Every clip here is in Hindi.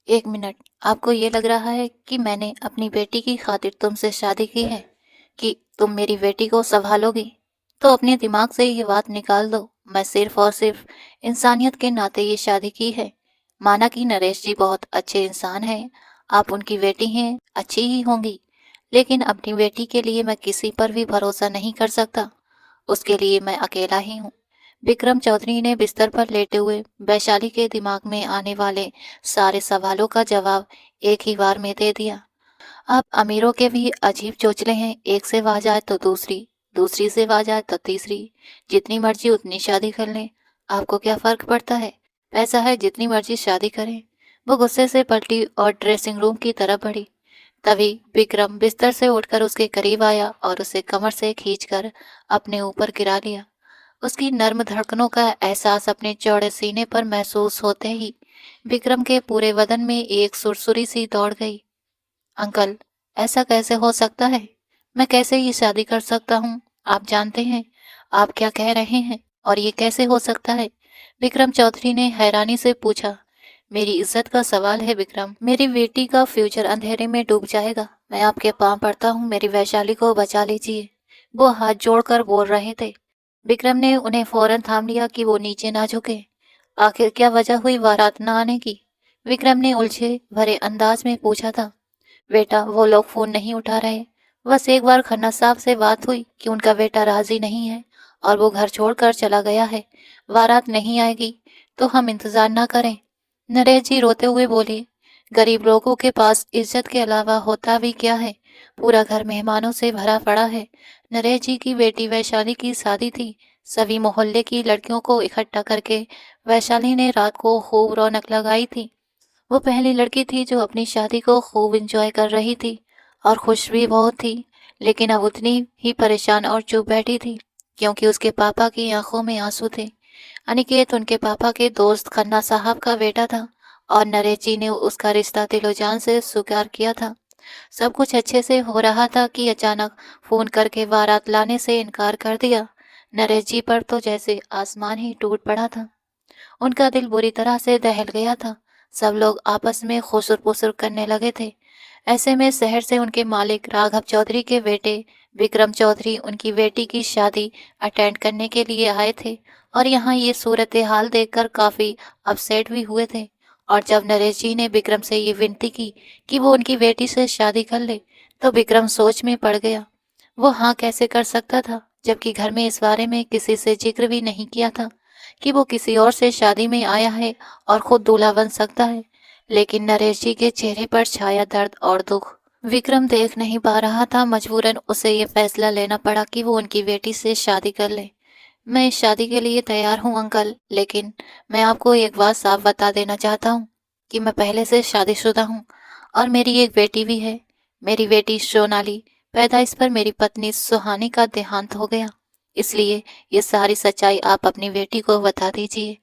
एक मिनट, आपको ये लग रहा है कि मैंने अपनी बेटी की खातिर तुमसे शादी की है, कि तुम मेरी बेटी को संभालोगी? तो अपने दिमाग से ये बात निकाल दो। मैं सिर्फ और सिर्फ इंसानियत के नाते ये शादी की है। माना कि नरेश जी बहुत अच्छे इंसान हैं, आप उनकी बेटी हैं, अच्छी ही होंगी, लेकिन अपनी बेटी के लिए मैं किसी पर भी भरोसा नहीं कर सकता। उसके लिए मैं अकेला ही हूँ। विक्रम चौधरी ने बिस्तर पर लेटे हुए वैशाली के दिमाग में आने वाले सारे सवालों का जवाब एक ही बार में दे दिया। अब अमीरों के भी अजीब चोचले हैं, एक से वाह जाए तो दूसरी, दूसरी से वाह जाए तो तीसरी। जितनी मर्जी उतनी शादी कर लें, आपको क्या फर्क पड़ता है? पैसा है, जितनी मर्जी शादी करें। वो गुस्से से पलटी और ड्रेसिंग रूम की तरफ बढ़ी। तभी विक्रम बिस्तर से उठकर उसके करीब आया और उसे कमर से खींचकर अपने ऊपर गिरा लिया। उसकी नर्म धड़कनों का एहसास अपने चौड़े सीने पर महसूस होते ही विक्रम के पूरे बदन में एक सुरसुरी सी दौड़ गई। अंकल, ऐसा कैसे हो सकता है? मैं कैसे ये शादी कर सकता हूँ? आप जानते हैं आप क्या कह रहे हैं, और ये कैसे हो सकता है? विक्रम चौधरी ने हैरानी से पूछा। मेरी इज्जत का सवाल है विक्रम, मेरी बेटी का फ्यूचर अंधेरे में डूब जाएगा। मैं आपके पांव पड़ता हूँ, मेरी वैशाली को बचा लीजिए। वो हाथ जोड़कर बोल रहे थे। विक्रम ने उन्हें फौरन थाम लिया कि वो नीचे ना झुके। आखिर क्या वजह हुई बारात न आने की? विक्रम ने उलझे भरे अंदाज में पूछा था। बेटा, वो लोग फोन नहीं उठा रहे। बस एक बार खन्ना साहब से बात हुई कि उनका बेटा राजी नहीं है और वो घर छोड़कर चला गया है। बारात नहीं आएगी तो हम इंतजार ना करें। नरेश जी रोते हुए बोले। गरीब लोगों के पास इज्जत के अलावा होता भी क्या है? पूरा घर मेहमानों से भरा पड़ा है। नरेश जी की बेटी वैशाली की शादी थी। सभी मोहल्ले की लड़कियों को इकट्ठा करके वैशाली ने रात को खूब रौनक लगाई थी। वो पहली लड़की थी जो अपनी शादी को खूब एंजॉय कर रही थी और खुश भी बहुत थी, लेकिन अब उतनी ही परेशान और चुप बैठी थी, क्योंकि उसके पापा की आंखों में आंसू थे। अनिकेत उनके पापा के दोस्त खन्ना साहब का बेटा था और नरेश जी ने उसका रिश्ता दिलो जान से स्वीकार किया था। सब कुछ अच्छे से हो रहा था कि अचानक फोन करके बारात लाने से इनकार कर दिया। नरेश जी पर तो जैसे आसमान ही टूट पड़ा था। उनका दिल बुरी तरह से दहल गया था। सब लोग आपस में खुसर-पुसर करने लगे थे। ऐसे में शहर से उनके मालिक राघव चौधरी के बेटे विक्रम चौधरी उनकी बेटी की शादी अटेंड करने के लिए आए थे और यहाँ ये सूरत हाल देखकर काफी अपसेट भी हुए थे। और जब नरेश जी ने विक्रम से ये विनती की कि वो उनकी बेटी से शादी कर ले, तो विक्रम सोच में पड़ गया। वो हाँ कैसे कर सकता था, जबकि घर में इस बारे में किसी से जिक्र भी नहीं किया था कि वो किसी और से शादी में आया है और खुद दूल्हा बन सकता है। लेकिन नरेश जी के चेहरे पर छाया दर्द और दुख। विक्रम देख नहीं पा रहा था, मजबूरन उसे ये फैसला लेना पड़ा कि वो उनकी बेटी से शादी कर ले। मैं इस शादी के लिए तैयार हूँ अंकल, लेकिन मैं आपको एक बात साफ बता देना चाहता हूँ कि मैं पहले से शादीशुदा हूँ और मेरी एक बेटी भी है। मेरी बेटी सोनाली पैदाइश पर मेरी पत्नी सुहानी का देहांत हो गया, इसलिए ये सारी सच्चाई आप अपनी बेटी को बता दीजिए।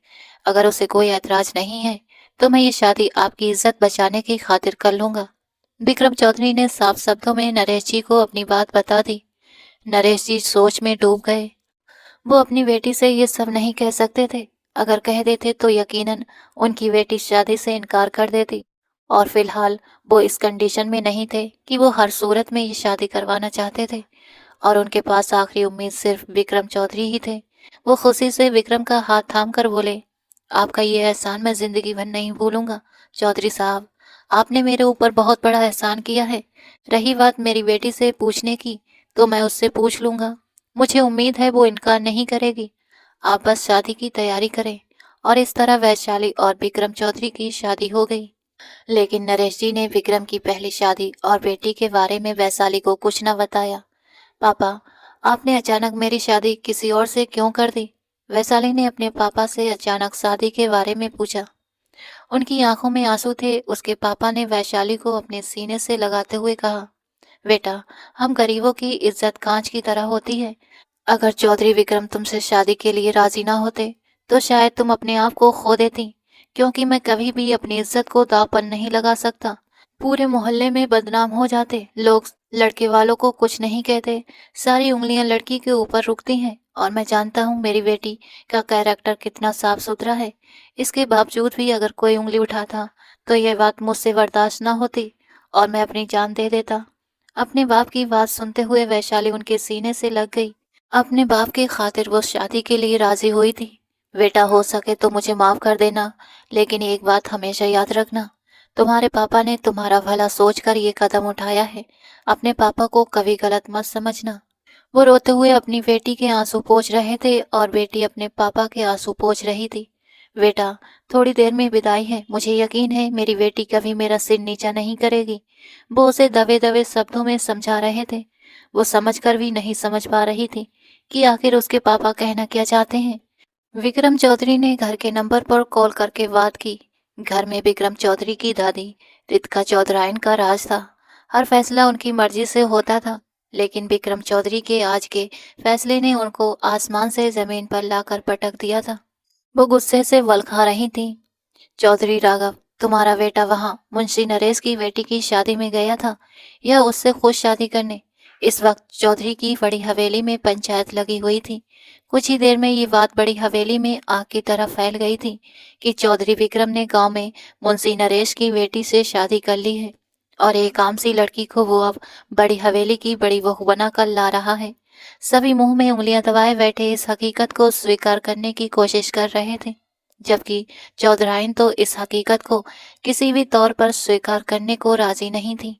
अगर उसे कोई ऐतराज नहीं है तो मैं ये शादी आपकी इज्जत बचाने की खातिर कर लूंगा। विक्रम चौधरी ने साफ शब्दों में नरेश जी को अपनी बात बता दी। नरेश जी सोच में डूब गए। वो अपनी बेटी से ये सब नहीं कह सकते थे। अगर कह देते तो यकीनन उनकी बेटी शादी से इनकार कर देती, और फिलहाल वो इस कंडीशन में नहीं थे कि वो हर सूरत में ये शादी करवाना चाहते थे, और उनके पास आखिरी उम्मीद सिर्फ विक्रम चौधरी ही थे। वो खुशी से विक्रम का हाथ थाम कर बोले, आपका ये एहसान मैं जिंदगी भर नहीं भूलूंगा। चौधरी साहब, आपने मेरे ऊपर बहुत बड़ा एहसान किया है। रही बात मेरी बेटी से पूछने की, तो मैं उससे पूछ लूंगा। मुझे उम्मीद है वो इनकार नहीं करेगी। आप बस शादी की तैयारी करें। और इस तरह वैशाली और विक्रम चौधरी की शादी हो गई। लेकिन नरेश जी ने विक्रम की पहली शादी और बेटी के बारे में वैशाली को कुछ न बताया। पापा, आपने अचानक मेरी शादी किसी और से क्यों कर दी? वैशाली ने अपने पापा से अचानक शादी के बारे में पूछा। उनकी आंखों में आंसू थे। उसके पापा ने वैशाली को अपने सीने से लगाते हुए कहा, बेटा, हम गरीबों की इज्जत कांच की तरह होती है। अगर चौधरी विक्रम तुमसे शादी के लिए राजी ना होते तो शायद तुम अपने आप को खो देती, क्योंकि मैं कभी भी अपनी इज्जत को दांव पर नहीं लगा सकता। पूरे मोहल्ले में बदनाम हो जाते लोग। लड़के वालों को कुछ नहीं कहते, सारी उंगलियां लड़की के ऊपर रुकती हैं। और मैं जानता हूँ मेरी बेटी का कैरेक्टर कितना साफ सुथरा है। इसके बावजूद भी अगर कोई उंगली उठाता तो यह बात मुझसे बर्दाश्त न होती और मैं अपनी जान दे देता। अपने बाप की बात सुनते हुए वैशाली उनके सीने से लग गई। अपने बाप की खातिर वो शादी के लिए राजी हुई थी। बेटा, हो सके तो मुझे माफ कर देना, लेकिन एक बात हमेशा याद रखना, तुम्हारे पापा ने तुम्हारा भला सोचकर ये कदम उठाया है। अपने पापा को कभी गलत मत समझना। वो रोते हुए अपनी बेटी के आंसू पोंछ रहे थे और बेटी अपने पापा के आंसू पोंछ रही थी। बेटा, थोड़ी देर में विदाई है। मुझे यकीन है मेरी बेटी कभी मेरा सिर नीचा नहीं करेगी। वो उसे दबे दबे शब्दों में समझा रहे थे। वो समझकर भी नहीं समझ पा रही थी कि आखिर उसके पापा कहना क्या चाहते हैं। विक्रम चौधरी ने घर के नंबर पर कॉल करके बात की। घर में विक्रम चौधरी की दादी रितिका चौधराइन का राज था। हर फैसला उनकी मर्जी से होता था, लेकिन विक्रम चौधरी के आज के फैसले ने उनको आसमान से जमीन पर लाकर पटक दिया था। वो गुस्से से बल खा रही थी। चौधरी राघव, तुम्हारा बेटा वहां मुंशी नरेश की बेटी की शादी में गया था, यह उससे खुद शादी करने। इस वक्त चौधरी की बड़ी हवेली में पंचायत लगी हुई थी। कुछ ही देर में ये बात बड़ी हवेली में आग की तरह फैल गई थी कि चौधरी विक्रम ने गांव में मुंशी नरेश की बेटी से शादी कर ली है और एक आम सी लड़की को वो अब बड़ी हवेली की बड़ी बहू बनाकर ला रहा है। सभी मुंह में उंगलियां दबाए बैठे इस हकीकत को स्वीकार करने की कोशिश कर रहे थे, जबकि चौधराइन तो इस हकीकत को किसी भी तौर पर स्वीकार करने को राजी नहीं थी।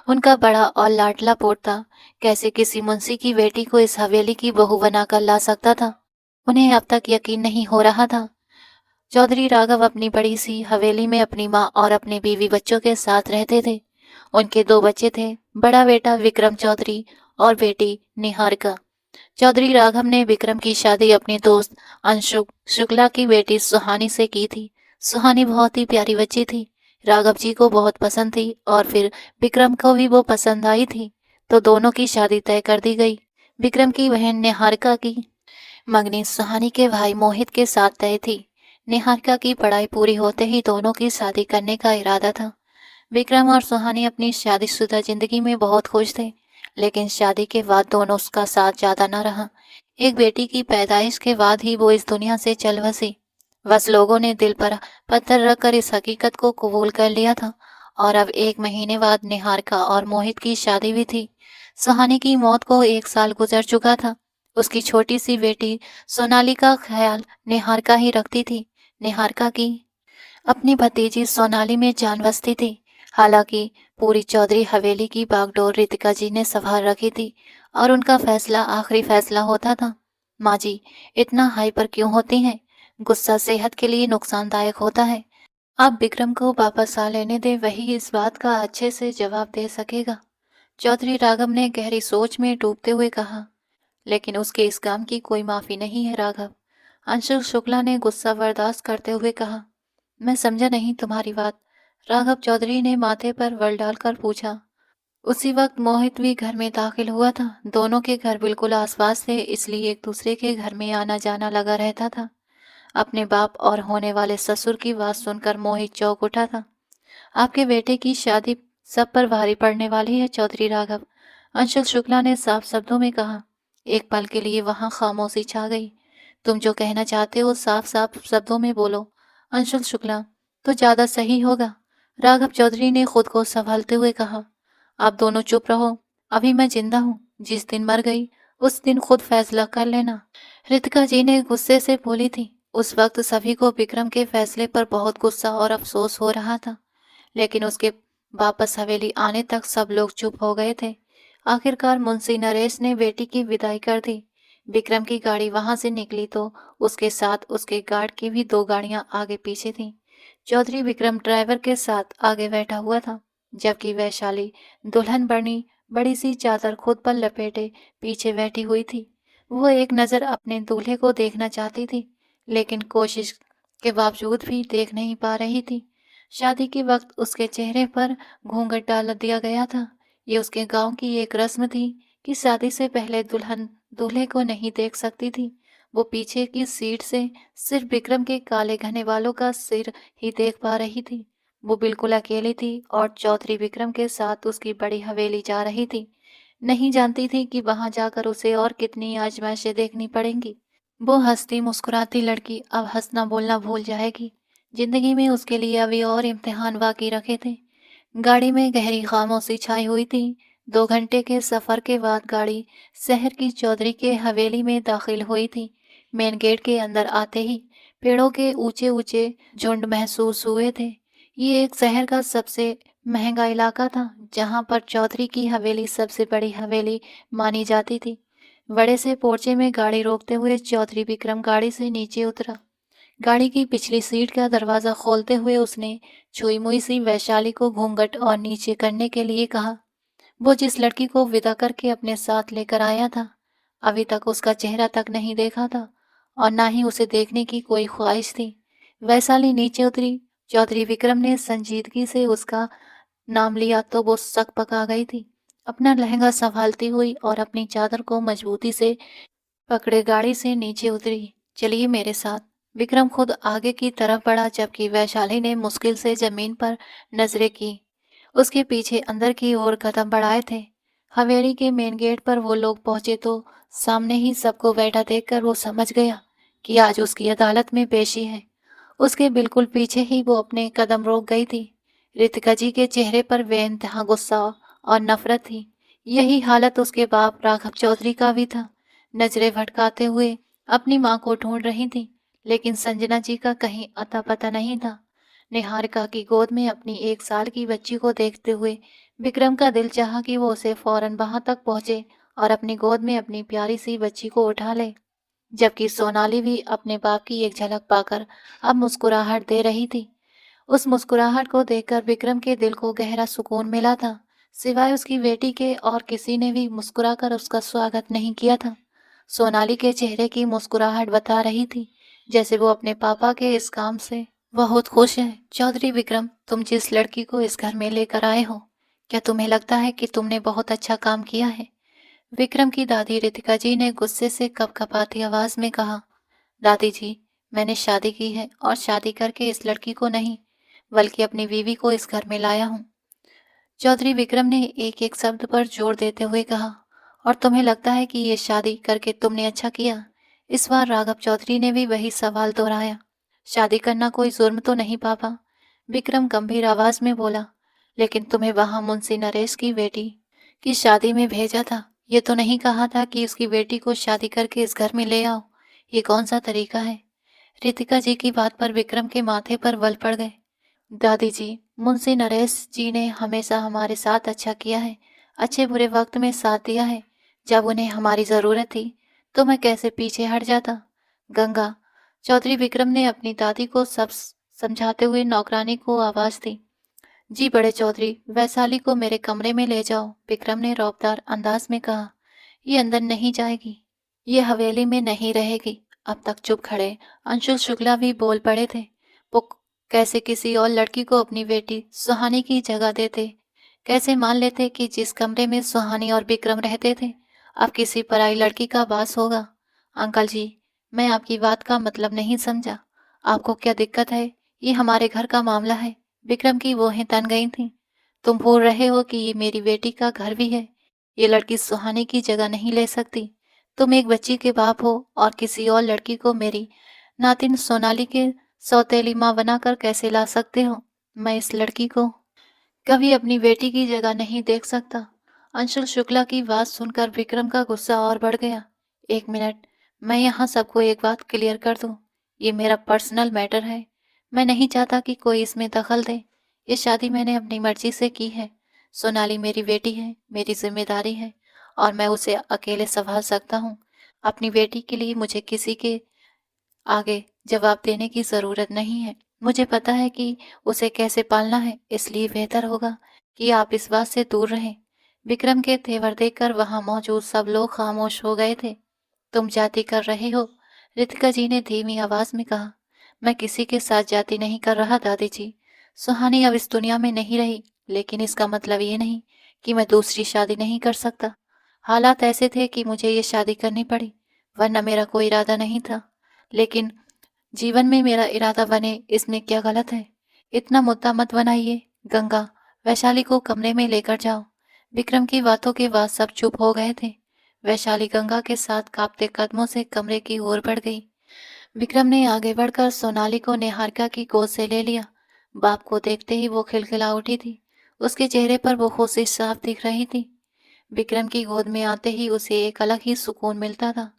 उनका बड़ा और लाडला पोता कैसे किसी मुंशी की बेटी को इस हवेली की बहू बनाकर ला सकता था, उन्हें अब तक यकीन नहीं हो रहा था। चौधरी राघव अपनी बड़ी सी हवेली में अपनी माँ और अपने बीवी बच्चों के साथ रहते थे। उनके दो बच्चे थे, बड़ा बेटा विक्रम चौधरी और बेटी निहारिका। चौधरी राघव ने विक्रम की शादी अपने दोस्त अंशु शुक्ला की बेटी सुहानी से की थी। सुहानी बहुत ही प्यारी बच्ची थी, राघव जी को बहुत पसंद थी और फिर विक्रम को भी वो पसंद आई थी, तो दोनों की शादी तय कर दी गई। विक्रम की बहन निहारिका की मंगनी सुहानी के भाई मोहित के साथ तय थी। निहारिका की पढ़ाई पूरी होते ही दोनों की शादी करने का इरादा था। विक्रम और सुहानी अपनी शादीशुदा जिंदगी में बहुत खुश थे, लेकिन शादी के बाद दोनों उसका साथ ज्यादा न रहा। एक बेटी की पैदाइश के बाद ही वो इस दुनिया से चल बसी। बस लोगों ने दिल पर पत्थर रखकर इस हकीकत को कबूल कर लिया था और अब 1 महीने बाद निहारिका और मोहित की शादी भी थी। सुहानी की मौत को 1 साल गुजर चुका था। उसकी छोटी सी बेटी सोनाली का ख्याल निहारिका ही रखती थी। निहारिका की अपनी भतीजी सोनाली में जान बसती थी। हालांकि पूरी चौधरी हवेली की बागडोर रितिका जी ने संभाल रखी थी और उनका फैसला आखिरी फैसला होता था। माँ जी, इतना हाइपर क्यों होती हैं? गुस्सा सेहत के लिए नुकसानदायक होता है। आप विक्रम को वापस आ लेने दें, वही इस बात का अच्छे से जवाब दे सकेगा। चौधरी राघव ने गहरी सोच में डूबते हुए कहा। लेकिन उसके इस काम की कोई माफी नहीं है राघव, अंशु शुक्ला ने गुस्सा बर्दाश्त करते हुए कहा। मैं समझा नहीं तुम्हारी बात, राघव चौधरी ने माथे पर बल डालकर पूछा। उसी वक्त मोहित भी घर में दाखिल हुआ था। दोनों के घर बिल्कुल आसपास थे, इसलिए एक दूसरे के घर में आना जाना लगा रहता था। अपने बाप और होने वाले ससुर की बात सुनकर मोहित चौंक उठा था। आपके बेटे की शादी सब पर भारी पड़ने वाली है चौधरी राघव, अंशुल शुक्ला ने साफ शब्दों में कहा। एक पल के लिए वहां खामोशी छा गई। तुम जो कहना चाहते हो साफ साफ शब्दों में बोलो अंशुल शुक्ला, तो ज्यादा सही होगा, राघव चौधरी ने खुद को संभालते हुए कहा। आप दोनों चुप रहो, अभी मैं जिंदा हूँ, जिस दिन मर गई उस दिन खुद फैसला कर लेना, रितिका जी ने गुस्से से बोली थी। उस वक्त सभी को विक्रम के फैसले पर बहुत गुस्सा और अफसोस हो रहा था, लेकिन उसके वापस हवेली आने तक सब लोग चुप हो गए थे। आखिरकार मुंशी नरेश ने बेटी की विदाई कर दी। विक्रम की गाड़ी वहां से निकली तो उसके साथ उसके गार्ड की भी 2 गाड़ियां आगे पीछे थीं। चौधरी विक्रम ड्राइवर के साथ आगे बैठा हुआ था, जबकि वैशाली दुल्हन बनी बड़ी सी चादर खुद पर लपेटे पीछे बैठी हुई थी। वो एक नजर अपने दूल्हे को देखना चाहती थी, लेकिन कोशिश के बावजूद भी देख नहीं पा रही थी। शादी के वक्त उसके चेहरे पर घूंघट डाल दिया गया था। ये उसके गांव की एक रस्म थी कि शादी से पहले दुल्हन दूल्हे को नहीं देख सकती थी। वो पीछे की सीट से सिर्फ विक्रम के काले घने बालों का सिर ही देख पा रही थी। वो बिल्कुल अकेली थी और चौधरी विक्रम के साथ उसकी बड़ी हवेली जा रही थी। नहीं जानती थी कि वहां जाकर उसे और कितनी आजमाइशें देखनी पड़ेंगी। वो हंसती मुस्कुराती लड़की अब हंसना बोलना भूल जाएगी। जिंदगी में उसके लिए अभी और इम्तिहान बाकी रखे थे। गाड़ी में गहरी खामोशी छाई हुई थी। 2 घंटे के सफर के बाद गाड़ी शहर की चौधरी के हवेली में दाखिल हुई थी। मेन गेट के अंदर आते ही पेड़ों के ऊंचे ऊंचे झुंड महसूस हुए थे। ये एक शहर का सबसे महंगा इलाका था, जहां पर चौधरी की हवेली सबसे बड़ी हवेली मानी जाती थी। बड़े से पोर्चे में गाड़ी रोकते हुए चौधरी विक्रम गाड़ी से नीचे उतरा। गाड़ी की पिछली सीट का दरवाजा खोलते हुए उसने छुई मुई सी वैशाली को घूंघट और नीचे करने के लिए कहा। वो जिस लड़की को विदा करके अपने साथ लेकर आया था, अभी तक उसका चेहरा तक नहीं देखा था और ना ही उसे देखने की कोई ख्वाहिश थी। वैशाली नीचे उतरी। चौधरी विक्रम ने संजीदगी से उसका नाम लिया तो वो सक पका गई थी। अपना लहंगा संभालती हुई और अपनी चादर को मजबूती से पकड़े गाड़ी से नीचे उतरी। चलिए मेरे साथ। विक्रम खुद आगे की तरफ बढ़ा, जबकि वैशाली ने मुश्किल से जमीन पर नजरें की। उसके पीछे अंदर की ओर कदम बढ़ाए थे। हवेली के मेन गेट पर वो लोग पहुंचे तो सामने ही सबको बैठा देखकर वो समझ गया कि आज उसकी अदालत में पेशी है। उसके बिल्कुल पीछे ही वो अपने कदम रोक गई थी। रितिका जी के चेहरे पर बेइंतहा गुस्सा और नफरत थी। यही हालत उसके बाप राघव चौधरी का भी था। नजरें भटकाते हुए अपनी माँ को ढूंढ रही थी, लेकिन संजना जी का कहीं अता पता नहीं था। निहारिका की गोद में अपनी 1 साल की बच्ची को देखते हुए विक्रम का दिल चाहा कि वो उसे फौरन वहां तक पहुंचे और अपनी गोद में अपनी प्यारी सी बच्ची को उठा ले। जबकि सोनाली भी अपने बाप की एक झलक पाकर अब मुस्कुराहट दे रही थी। उस मुस्कुराहट को देखकर विक्रम के दिल को गहरा सुकून मिला था। सिवाय उसकी बेटी के और किसी ने भी मुस्कुराकर उसका स्वागत नहीं किया था। सोनाली के चेहरे की मुस्कुराहट बता रही थी जैसे वो अपने पापा के इस काम से बहुत खुश है। चौधरी विक्रम, तुम जिस लड़की को इस घर में लेकर आए हो, क्या तुम्हें लगता है कि तुमने बहुत अच्छा काम किया है? विक्रम की दादी रितिका जी ने गुस्से से कपकपाती आवाज में कहा। दादी जी, मैंने शादी की है और शादी करके इस लड़की को नहीं, बल्कि अपनी बीवी को इस घर में लाया हूँ। चौधरी विक्रम ने एक एक शब्द पर जोर देते हुए कहा। और तुम्हें लगता है कि ये शादी करके तुमने अच्छा किया? इस बार राघव चौधरी ने भी वही सवाल दोहराया। शादी करना कोई जुर्म तो नहीं पापा, विक्रम गंभीर आवाज में बोला। लेकिन तुम्हें वहां मुंशी नरेश की बेटी की शादी में भेजा था। ये तो नहीं कहा था कि उसकी बेटी को शादी करके इस घर में ले आओ। ये कौन सा तरीका है? रितिका जी की बात पर विक्रम के माथे पर बल पड़ गए। दादी जी, मुंशी नरेश जी ने हमेशा हमारे साथ अच्छा किया है, अच्छे बुरे वक्त में साथ दिया है। जब उन्हें हमारी जरूरत थी तो मैं कैसे पीछे हट जाता। गंगा, चौधरी विक्रम ने अपनी दादी को सब समझाते हुए नौकरानी को आवाज दी। जी बड़े चौधरी, वैशाली को मेरे कमरे में ले जाओ, विक्रम ने रौबदार अंदाज में कहा। ये अंदर नहीं जाएगी, ये हवेली में नहीं रहेगी। अब तक चुप खड़े अंशुल शुक्ला भी बोल पड़े थे। वो कैसे किसी और लड़की को अपनी बेटी सुहानी की जगह देते? कैसे मान लेते कि जिस कमरे में सुहानी और विक्रम रहते थे अब किसी पराई लड़की का वास होगा? अंकल जी, मैं आपकी बात का मतलब नहीं समझा। आपको क्या दिक्कत है? ये हमारे घर का मामला है। विक्रम की वोहें तन गई थीं। तुम भूल रहे हो कि ये मेरी बेटी का घर भी है। ये लड़की सुहानी की जगह नहीं ले सकती। तुम एक बच्ची के बाप हो और किसी और लड़की को मेरी नातिन सोनाली के सौतेली माँ बनाकर कैसे ला सकते हो? मैं इस लड़की को कभी अपनी बेटी की जगह नहीं देख सकता। अंशुल शुक्ला की बात सुनकर विक्रम का गुस्सा और बढ़ गया। 1 मिनट, मैं यहाँ सबको एक बात क्लियर कर दूं। ये मेरा पर्सनल मैटर है। मैं नहीं चाहता कि कोई इसमें दखल दे। ये शादी मैंने अपनी मर्जी से की है। सोनाली मेरी बेटी है, मेरी जिम्मेदारी है और मैं उसे अकेले संभाल सकता हूँ। अपनी बेटी के लिए मुझे किसी के आगे जवाब देने की जरूरत नहीं है। मुझे पता है कि उसे कैसे पालना है, इसलिए बेहतर होगा कि आप इस बात से दूर रहें। विक्रम के तेवर देखकर वहां मौजूद सब लोग खामोश हो गए थे। तुम जाति कर रहे हो, रितिका जी ने धीमी आवाज में कहा। मैं किसी के साथ जाति नहीं कर रहा दादी जी। सुहानी अब इस दुनिया में नहीं रही, लेकिन इसका मतलब ये नहीं कि मैं दूसरी शादी नहीं कर सकता। हालात ऐसे थे कि मुझे ये शादी करनी पड़ी, वरना मेरा कोई इरादा नहीं था। लेकिन जीवन में मेरा इरादा बने इसमें क्या गलत है? इतना मुद्दा मत बनाइए। गंगा, वैशाली को कमरे में लेकर जाओ। विक्रम की बातों के बाद सब चुप हो गए थे। वैशाली गंगा के साथ कांपते कदमों से कमरे की ओर बढ़ गई। विक्रम ने आगे बढ़कर सोनाली को निहारिका की गोद से ले लिया। बाप को देखते ही वो खिलखिला उठी थी। उसके चेहरे पर वो खुशी साफ दिख रही थी। विक्रम की गोद में आते ही उसे एक अलग ही सुकून मिलता था।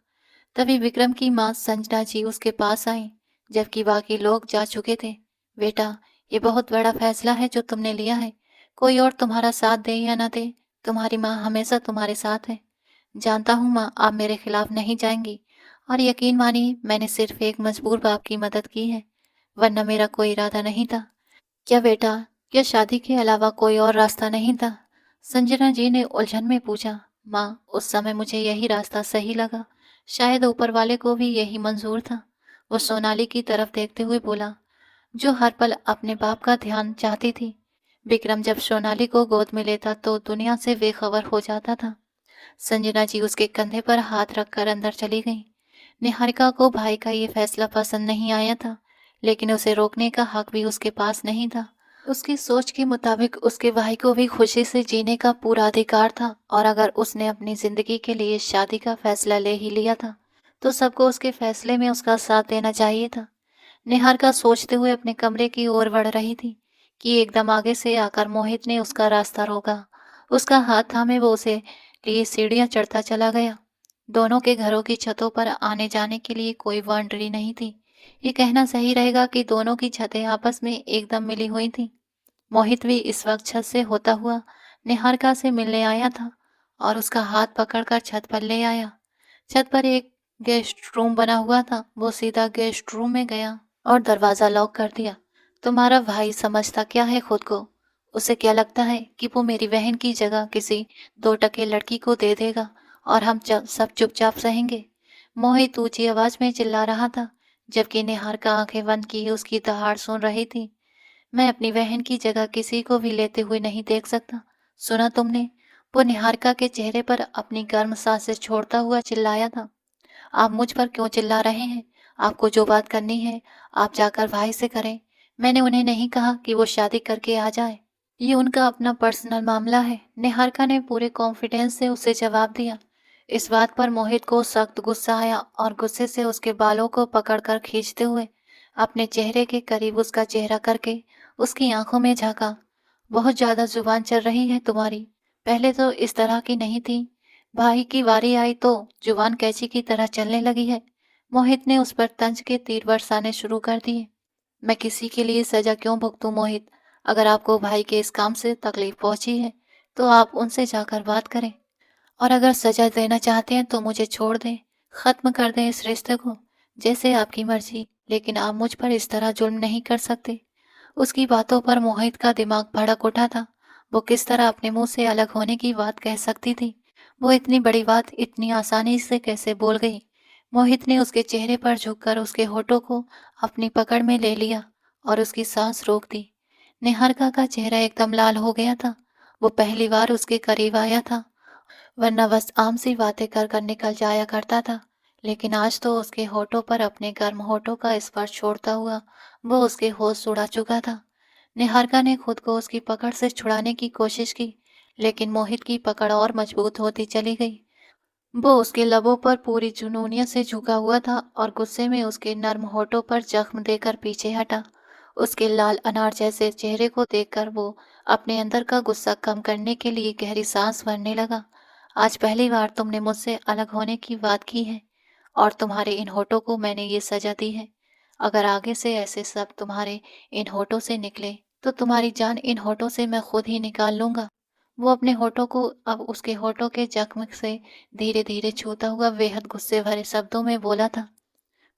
तभी विक्रम की माँ संजना जी उसके पास आई, जबकि बाकी लोग जा चुके थे। बेटा, ये बहुत बड़ा फैसला है जो तुमने लिया है। कोई और तुम्हारा साथ दे या ना दे, तुम्हारी माँ हमेशा तुम्हारे साथ है। जानता हूँ माँ, आप मेरे खिलाफ नहीं जाएंगी। और यकीन मानिए, मैंने सिर्फ एक मजबूर बाप की मदद की है, वरना मेरा कोई इरादा नहीं था। क्या बेटा, क्या शादी के अलावा कोई और रास्ता नहीं था? संजना जी ने उलझन में पूछा। माँ, उस समय मुझे यही रास्ता सही लगा। शायद ऊपर वाले को भी यही मंजूर था। वो सोनाली की तरफ देखते हुए बोला, जो हर पल अपने बाप का ध्यान चाहती थी। विक्रम जब सोनाली को गोद में लेता तो दुनिया से बेखबर हो जाता था। संजना जी उसके कंधे पर हाथ रखकर अंदर चली गईं। निहारिका को भाई का ये फैसला पसंद नहीं आया था, लेकिन उसे रोकने का हक भी उसके पास नहीं था। उसकी सोच के मुताबिक उसके भाई को भी खुशी से जीने का पूरा अधिकार था, और अगर उसने अपनी जिंदगी के लिए शादी का फैसला ले ही लिया था, तो सबको उसके फैसले में उसका साथ देना चाहिए था। निहारिका सोचते हुए अपने कमरे की ओर बढ़ रही थी कि एकदम आगे से आकर मोहित ने उसका रास्ता रोका। उसका हाथ थामे वो उसे लिए सीढ़ियां चढ़ता चला गया। दोनों के घरों की छतों पर आने जाने के लिए कोई बाउंड्री नहीं थी। ये कहना सही रहेगा कि दोनों की छतें आपस में एकदम मिली हुई थीं। मोहित भी इस वक्त छत से होता हुआ निहारिका से मिलने आया था और उसका हाथ पकड़कर छत पर ले आया। छत पर एक गेस्ट रूम बना हुआ था। वो सीधा गेस्ट रूम में गया और दरवाजा लॉक कर दिया। तुम्हारा भाई समझता क्या है खुद को? उसे क्या लगता है कि वो मेरी बहन की जगह किसी 2 टके लड़की को दे देगा और हम सब चुपचाप सहेंगे? मोहित ऊंची आवाज में चिल्ला रहा था, जबकि निहारिका आंखें बंद किए उसकी दहाड़ सुन रही थी। मैं अपनी बहन की जगह किसी को भी लेते हुए नहीं देख सकता। सुना तुमने? वो निहारिका के चेहरे पर अपनी गर्म सांसें छोड़ता हुआ चिल्लाया था। आप मुझ पर क्यों चिल्ला रहे हैं? आपको जो बात करनी है, आप जाकर भाई से करें। मैंने उन्हें नहीं कहा कि वो शादी करके आ जाए। ये उनका अपना पर्सनल मामला है। निहारिका ने पूरे कॉन्फिडेंस से उसे जवाब दिया। इस बात पर मोहित को सख्त गुस्सा आया और गुस्से से उसके बालों को पकड़कर खींचते हुए अपने चेहरे के करीब उसका चेहरा करके उसकी आंखों में झांका। बहुत ज्यादा जुबान चल रही है तुम्हारी। पहले तो इस तरह की नहीं थी। भाई की बारी आई तो जुबान कैंची की तरह चलने लगी है। मोहित ने उस पर तंज के तीर बरसाने शुरू कर दिए। मैं किसी के लिए सजा क्यों भुगतूं मोहित? अगर आपको भाई के इस काम से तकलीफ पहुंची है, तो आप उनसे जाकर बात करें। और अगर सजा देना चाहते हैं तो मुझे छोड़ दें, खत्म कर दें इस रिश्ते को। जैसे आपकी मर्जी, लेकिन आप मुझ पर इस तरह जुल्म नहीं कर सकते। उसकी बातों पर मोहित का दिमाग भड़क उठा था। वो किस तरह अपने मुंह से अलग होने की बात कह सकती थी? वो इतनी बड़ी बात इतनी आसानी से कैसे बोल गई? मोहित ने उसके चेहरे पर झुककर उसके होठों को अपनी पकड़ में ले लिया और उसकी सांस रोक दी। निहारिका का चेहरा एकदम लाल हो गया था। वो पहली बार उसके करीब आया था, वरना बस आम सी बातें कर कर निकल जाया करता था। लेकिन आज तो उसके होठों पर अपने गर्म होठों का स्पर्श छोड़ता हुआ वो उसके होश उड़ा चुका था। निहारिका ने खुद को उसकी पकड़ से छुड़ाने की कोशिश की, लेकिन मोहित की पकड़ और मजबूत होती चली गई। वो उसके लबों पर पूरी जुनूनियत से झुका हुआ था और गुस्से में उसके नर्म होठों पर जख्म देकर पीछे हटा। उसके लाल अनार जैसे चेहरे को देखकर वो अपने अंदर का गुस्सा कम करने के लिए गहरी सांस भरने लगा। आज पहली बार तुमने मुझसे अलग होने की बात की है, और तुम्हारे इन होठों को मैंने ये सजा दी है। अगर आगे से ऐसे सब तुम्हारे इन होठों से निकले, तो तुम्हारी जान इन होठों से मैं खुद ही निकाल लूंगा। वो अपने होठों को अब उसके होठों के जख्म से धीरे धीरे छूता हुआ बेहद गुस्से भरे शब्दों में बोला था।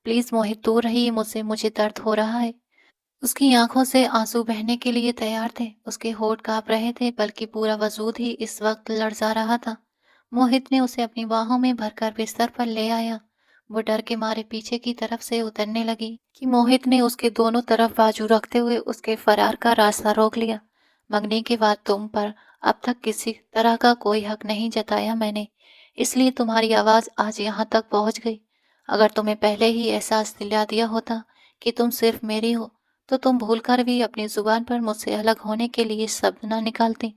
प्लीज मोहित, दूर रहिए मुझसे, मुझे दर्द हो रहा है। उसकी आंखों से आंसू बहने के लिए तैयार थे। उसके होठ कांप रहे थे, बल्कि पूरा वजूद ही इस वक्त लड़जा रहा था। मोहित ने उसे अपनी बाहों में भरकर बिस्तर पर ले आया। वो डर के मारे पीछे की तरफ से उतरने लगी कि मोहित ने उसके दोनों तरफ बाजू रखते हुए उसके फरार का रास्ता रोक लिया। मंगनी के बाद तुम पर अब तक किसी तरह का कोई हक नहीं जताया मैंने, इसलिए तुम्हारी आवाज आज यहाँ तक पहुँच गई। अगर तुम्हें पहले ही एहसास दिला दिया होता कि तुम सिर्फ मेरी हो, तो तुम भूलकर भी अपनी जुबान पर मुझसे अलग होने के लिए शब्द न निकालती।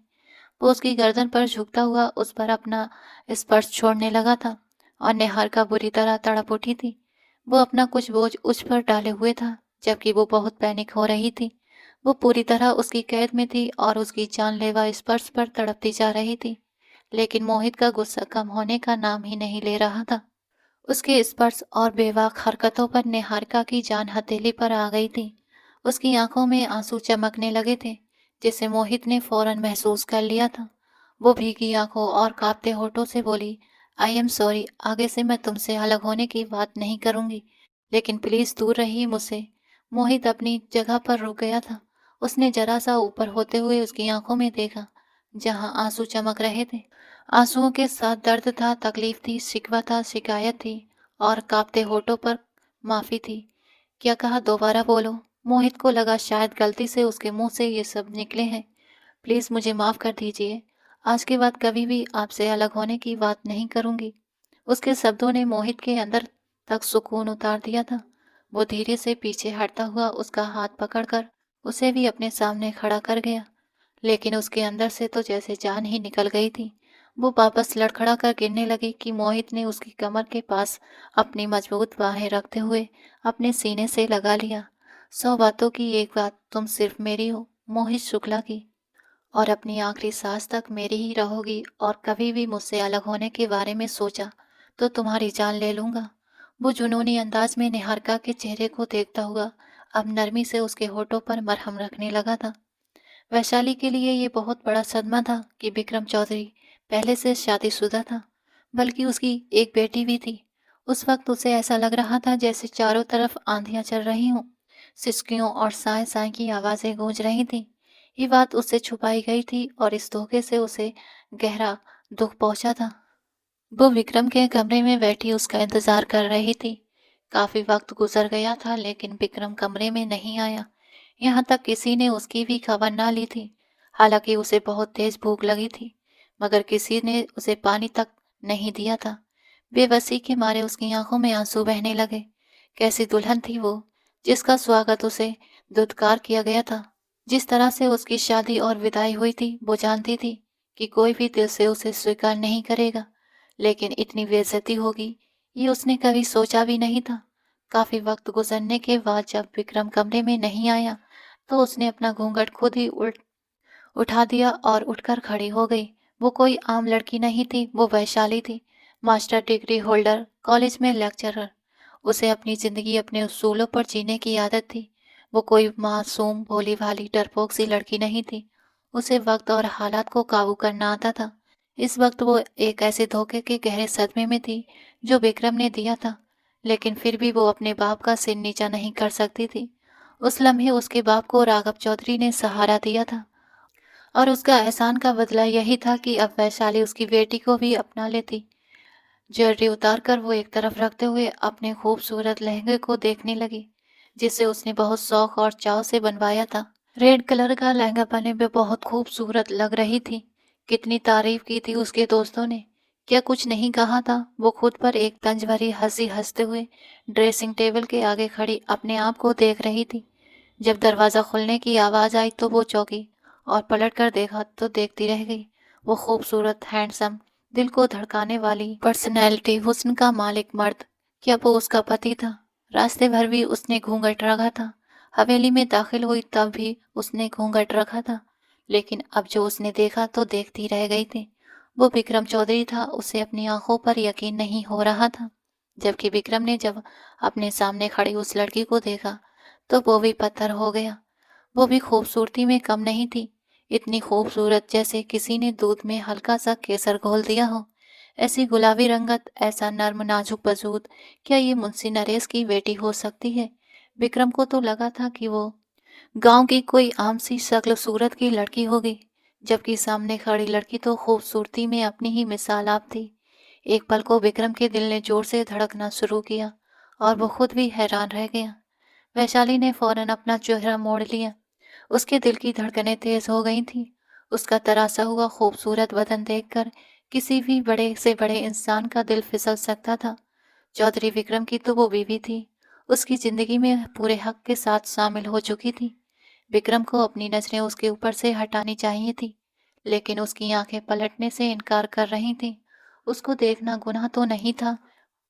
वो उसकी गर्दन पर झुकता हुआ उस पर अपना स्पर्श छोड़ने लगा था और निहारिका बुरी तरह तड़प उठी थी। वो अपना कुछ बोझ उस पर डाले हुए था, जबकि वो बहुत पैनिक हो रही थी। वो पूरी तरह उसकी कैद में थी और उसकी जानलेवा स्पर्श पर तड़पती जा रही थी। लेकिन मोहित का गुस्सा कम होने का नाम ही नहीं ले रहा था। उसके स्पर्श और बेबाक हरकतों पर निहारिका की जान हथेली पर आ गई थी। उसकी आंखों में आंसू चमकने लगे थे, जिसे मोहित ने फौरन महसूस कर लिया था। वो भीगी आंखों और कांपते होठों से बोली, आई एम सॉरी, आगे से मैं तुमसे अलग होने की बात नहीं करूंगी, लेकिन प्लीज दूर रहिए मुझसे। मोहित अपनी जगह पर रुक गया था। उसने जरा सा ऊपर होते हुए उसकी आंखों में देखा, जहां आंसू चमक रहे थे। आंसुओं के साथ दर्द था, तकलीफ थी, शिकवा था, शिकायत थी और कांपते होठों पर माफी थी। क्या कहा, दोबारा बोलो। मोहित को लगा शायद गलती से उसके मुंह से ये सब निकले हैं। प्लीज मुझे माफ कर दीजिए, आज के बाद कभी भी आपसे अलग होने की बात नहीं करूंगी। उसके शब्दों ने मोहित के अंदर तक सुकून उतार दिया था। वो धीरे से पीछे हटता हुआ उसका हाथ पकड़कर उसे भी अपने सामने खड़ा कर गया। लेकिन उसके अंदर से तो जैसे जान ही निकल गई थी। वो वापस लड़खड़ा कर गिरने लगी कि मोहित ने उसकी कमर के पास अपनी मजबूत बाहें रखते हुए अपने सीने से लगा लिया। 100 बातों की एक बात, तुम सिर्फ मेरी हो, मोहित शुक्ला की, और अपनी आखिरी सांस तक मेरी ही रहोगी, और कभी भी मुझसे अलग होने के बारे में सोचा तो तुम्हारी जान ले लूंगा। वो जुनूनी अंदाज में निहारिका के चेहरे को देखता हुआ अब नरमी से उसके होठों पर मरहम रखने लगा था। वैशाली के लिए ये बहुत बड़ा सदमा था कि विक्रम चौधरी पहले से शादीशुदा था, बल्कि उसकी एक बेटी भी थी। उस वक्त उसे ऐसा लग रहा था जैसे चारों तरफ आंधियां चल रही हों, सिसकियों और साए साए की आवाजें गूंज रही थीं। ये बात उससे छुपाई गई थी और इस धोखे से उसे गहरा दुख पहुंचा था। वो विक्रम के कमरे में बैठी उसका इंतजार कर रही थी। काफी वक्त गुजर गया था, लेकिन विक्रम कमरे में नहीं आया। यहाँ तक किसी ने उसकी भी खबर ना ली थी। हालांकि उसे बहुत तेज भूख लगी थी, मगर किसी ने उसे पानी तक नहीं दिया था। बेबसी के मारे उसकी आंखों में आंसू बहने लगे। कैसी दुल्हन थी वो, जिसका स्वागत उसे दुत्कार किया गया था। जिस तरह से उसकी शादी और विदाई हुई थी, वो जानती थी कि कोई भी दिल से उसे स्वीकार नहीं करेगा, लेकिन इतनी बेइज्जती होगी ये उसने कभी सोचा भी नहीं था। काफी वक्त गुजरने के बाद जब विक्रम कमरे में नहीं आया, तो उसने अपना घूंघट खुद ही उठा दिया और उठकर खड़ी हो गई। वो कोई आम लड़की नहीं थी, वो वैशाली थी, मास्टर डिग्री होल्डर, कॉलेज में लेक्चरर। उसे अपनी जिंदगी अपने उसूलों पर जीने की आदत थी। वो कोई मासूम भोली भाली डरपोक सी लड़की नहीं थी। उसे वक्त और हालात को काबू करना आता था। इस वक्त वो एक ऐसे धोखे के गहरे सदमे में थी जो विक्रम ने दिया था, लेकिन फिर भी वो अपने बाप का सिर नीचा नहीं कर सकती थी। उस लम्हे उसके बाप को राघव चौधरी ने सहारा दिया था, और उसका एहसान का बदला यही था कि अब वैशाली उसकी बेटी को भी अपना लेती। ज्वेलरी उतार कर वो एक तरफ रखते हुए अपने खूबसूरत लहंगे को देखने लगी, जिसे उसने बहुत शौक और चाव से बनवाया था। रेड कलर का लहंगा पहने पे बहुत खूबसूरत लग रही थी। कितनी तारीफ की थी उसके दोस्तों ने, क्या कुछ नहीं कहा था। वो खुद पर एक तंज भरी हंसी हंसते हुए ड्रेसिंग टेबल के आगे खड़ी अपने आप को देख रही थी। जब दरवाजा खुलने की आवाज आई तो वो चौंकी और पलट कर देखा तो देखती रह गई। वो खूबसूरत, हैंडसम, दिल को धड़काने वाली पर्सनैलिटी, हुस्न का मालिक मर्द, क्या वो उसका पति था? रास्ते भर भी उसने घूंघट रखा था। हवेली में दाखिल हुई तब भी उसने घूंघट रखा था, लेकिन अब जो उसने देखा तो देखती रह गई थी। वो विक्रम चौधरी था। उसे अपनी आंखों पर यकीन नहीं हो रहा था। जबकि विक्रम ने जब अपने सामने खड़ी उस लड़की को देखा तो वो भी पत्थर हो गया। वो भी खूबसूरती में कम नहीं थी, इतनी खूबसूरत जैसे किसी ने दूध में हल्का सा केसर घोल दिया हो। ऐसी गुलाबी रंगत, ऐसा नर्म नाजुक वजूद, क्या ये मुंशी नरेश की बेटी हो सकती है? विक्रम को तो लगा था कि वो गांव की कोई आम सी शक्ल सूरत की लड़की होगी, जबकि सामने खड़ी लड़की तो खूबसूरती में अपनी ही मिसाल आप थी। एक पल को विक्रम के दिल ने जोर से धड़कना शुरू किया और वो खुद भी हैरान रह गया। वैशाली ने फौरन अपना चेहरा मोड़ लिया। उसके दिल की धड़कनें तेज हो गई थीं। उसका तरासा हुआ खूबसूरत बदन देखकर किसी भी बड़े से बड़े इंसान का दिल फिसल सकता था। चौधरी विक्रम की तो वो बीवी थी, उसकी जिंदगी में पूरे हक के साथ शामिल हो चुकी थी। विक्रम को अपनी नजरें उसके ऊपर से हटानी चाहिए थी, लेकिन उसकी आंखें पलटने से इनकार कर रही थीं। उसको देखना गुनाह तो नहीं था,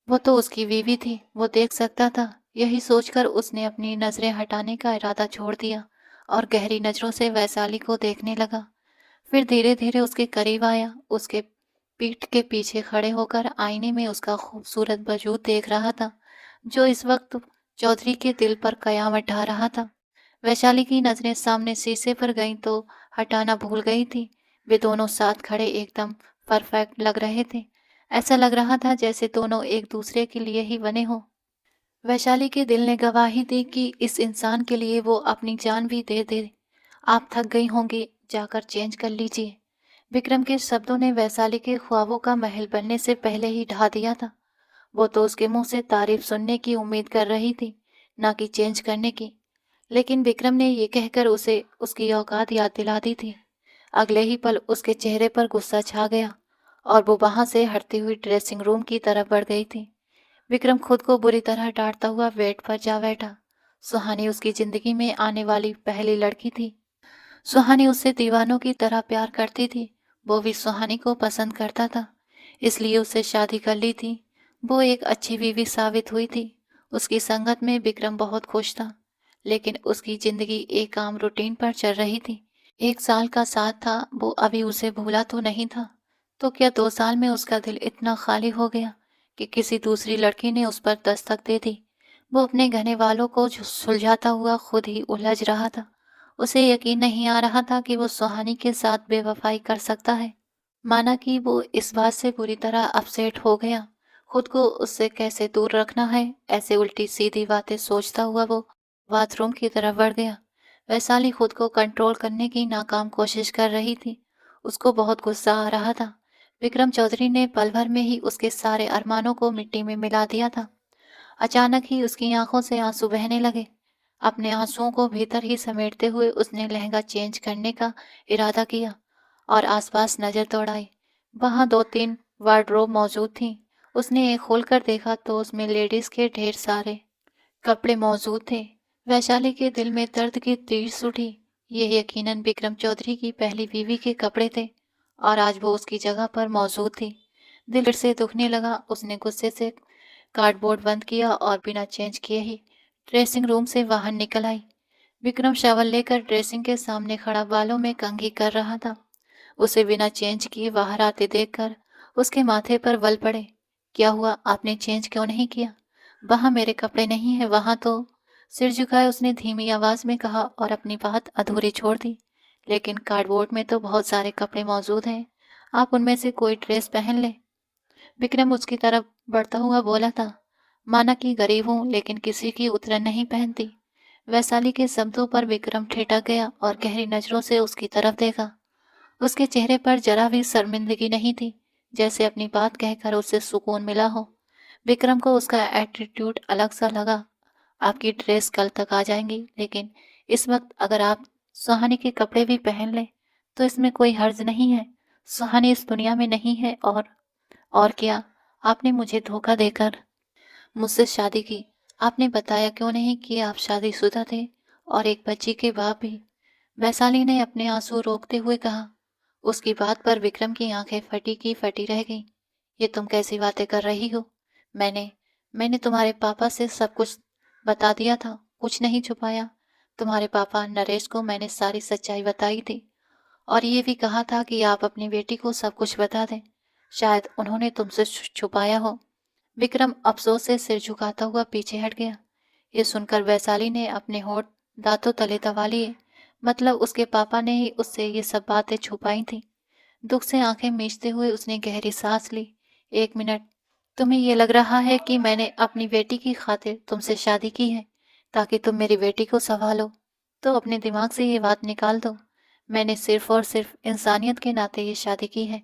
वो तो उसकी बीवी थी, वो देख सकता था। यही सोचकर उसने अपनी नजरें हटाने का इरादा छोड़ दिया और गहरी नजरों से वैशाली को देखने लगा। फिर धीरे धीरे उसके करीब आया, उसके पीठ के पीछे खड़े होकर आईने में उसका खूबसूरत वजूद देख रहा था, जो इस वक्त चौधरी के दिल पर कयामत ढा रहा था। वैशाली की नजरें सामने शीशे पर गईं तो हटाना भूल गई थी। वे दोनों साथ खड़े एकदम परफेक्ट लग रहे थे। ऐसा लग रहा था जैसे दोनों एक दूसरे के लिए ही बने हों। वैशाली के दिल ने गवाही दी कि इस इंसान के लिए वो अपनी जान भी दे दे। आप थक गई होंगी, जाकर चेंज कर लीजिए। विक्रम के शब्दों ने वैशाली के ख्वाबों का महल बनने से पहले ही ढा दिया था। वो तो उसके मुंह से तारीफ सुनने की उम्मीद कर रही थी, ना कि चेंज करने की। लेकिन विक्रम ने ये कहकर उसे उसकी औकात याद दिला दी थी। अगले ही पल उसके चेहरे पर गुस्सा छा गया और वो वहां से हटती हुई ड्रेसिंग रूम की तरफ बढ़ गई थी। विक्रम खुद को बुरी तरह डांटता हुआ बेड पर जा बैठा। सुहानी उसकी जिंदगी में आने वाली पहली लड़की थी। सुहानी उससे दीवानों की तरह प्यार करती थी। वो भी सुहानी को पसंद करता था, इसलिए उससे शादी कर ली थी। वो एक अच्छी बीवी साबित हुई थी। उसकी संगत में विक्रम बहुत खुश था, लेकिन उसकी जिंदगी एक आम रूटीन पर चल रही थी। 1 साल का साथ था, वो अभी उसे भूला तो नहीं था। तो क्या 2 साल में उसका दिल इतना खाली हो गया कि किसी दूसरी लड़की ने उस पर दस्तक दे दी? वो अपने घने वालों को सुलझाता हुआ खुद ही उलझ रहा था। उसे यकीन नहीं आ रहा था कि वो सुहानी के साथ बेवफाई कर सकता है। माना कि वो इस बात से बुरी तरह अपसेट हो गया। खुद को उससे कैसे दूर रखना है, ऐसे उल्टी सीधी बातें सोचता हुआ वो बाथरूम की तरफ बढ़ गया। वैशाली खुद को कंट्रोल करने की नाकाम कोशिश कर रही थी। उसको बहुत गुस्सा आ रहा था। विक्रम चौधरी ने पल भर में ही उसके सारे अरमानों को मिट्टी में मिला दिया था। अचानक ही उसकी आंखों से आंसू बहने लगे। अपने आंसुओं को भीतर ही समेटते हुए उसने लहंगा चेंज करने का इरादा किया और आसपास नजर दौड़ाई। वहां 2-3 वार्डरोब मौजूद थीं। उसने एक खोलकर देखा तो उसमें लेडीज के ढेर सारे कपड़े मौजूद थे। वैशाली के दिल में दर्द की तीर उठी। ये यकीनन विक्रम चौधरी की पहली बीवी के कपड़े थे और आज वो उसकी जगह पर मौजूद थी। दिल फिर से दुखने लगा। उसने गुस्से से कार्डबोर्ड बंद किया और बिना चेंज किए ही ड्रेसिंग रूम से बाहर निकल आई। विक्रम शावल लेकर ड्रेसिंग के सामने खड़ा बालों में कंघी कर रहा था। उसे बिना चेंज किए बाहर आते देखकर उसके माथे पर बल पड़े। क्या हुआ, आपने चेंज क्यों नहीं किया? वहां मेरे कपड़े नहीं है, वहां तो। सिर झुकाए उसने धीमी आवाज में कहा और अपनी बात अधूरी छोड़ दी। लेकिन कार्डबोर्ड में तो बहुत सारे कपड़े मौजूद हैं, आप उनमें से कोई ड्रेस पहन ले। विक्रम उसकी तरफ बढ़ता हुआ बोला था। माना कि गरीब हूं, लेकिन किसी की उतरन नहीं पहनती। वैशाली के शब्दों पर विक्रम ठिठक गया और गहरी नजरों से उसकी तरफ देखा। उसके चेहरे पर जरा भी शर्मिंदगी नहीं थी, जैसे अपनी बात कहकर उसे सुकून मिला हो। विक्रम को उसका एटीट्यूड अलग सा लगा। आपकी ड्रेस कल तक आ जाएंगी, लेकिन इस वक्त अगर आप सुहानी के कपड़े भी पहन लें तो इसमें कोई हर्ज नहीं है। सुहानी इस दुनिया में नहीं है और क्या, आपने मुझे धोखा देकर मुझसे शादी की। आपने बताया क्यों नहीं कि आप शादीशुदा थे और एक बच्ची के बाप भी। वैशाली ने अपने आंसू रोकते हुए कहा। उसकी बात पर विक्रम की आंखें फटी की फटी रह गईं। ये तुम कैसी बातें कर रही हो? मैंने मैंने तुम्हारे पापा से सब कुछ बता दिया था, कुछ नहीं छुपाया। तुम्हारे पापा नरेश को मैंने सारी सच्चाई बताई थी और ये भी कहा था कि आप अपनी बेटी को सब कुछ बता दें। शायद उन्होंने तुमसे छुपाया हो। विक्रम अफसोस से सिर झुकाता हुआ पीछे हट गया। ये सुनकर वैशाली ने अपने होंठ दांतों तले दबा लिए। मतलब उसके पापा ने ही उससे ये सब बातें छुपाई थी। दुख से आंखें मीचते हुए उसने गहरी सांस ली। 1 मिनट, तुम्हें ये लग रहा है कि मैंने अपनी बेटी की खातिर तुमसे शादी की है ताकि तुम मेरी बेटी को संभालो? तो अपने दिमाग से ये बात निकाल दो। मैंने सिर्फ और सिर्फ इंसानियत के नाते ये शादी की है।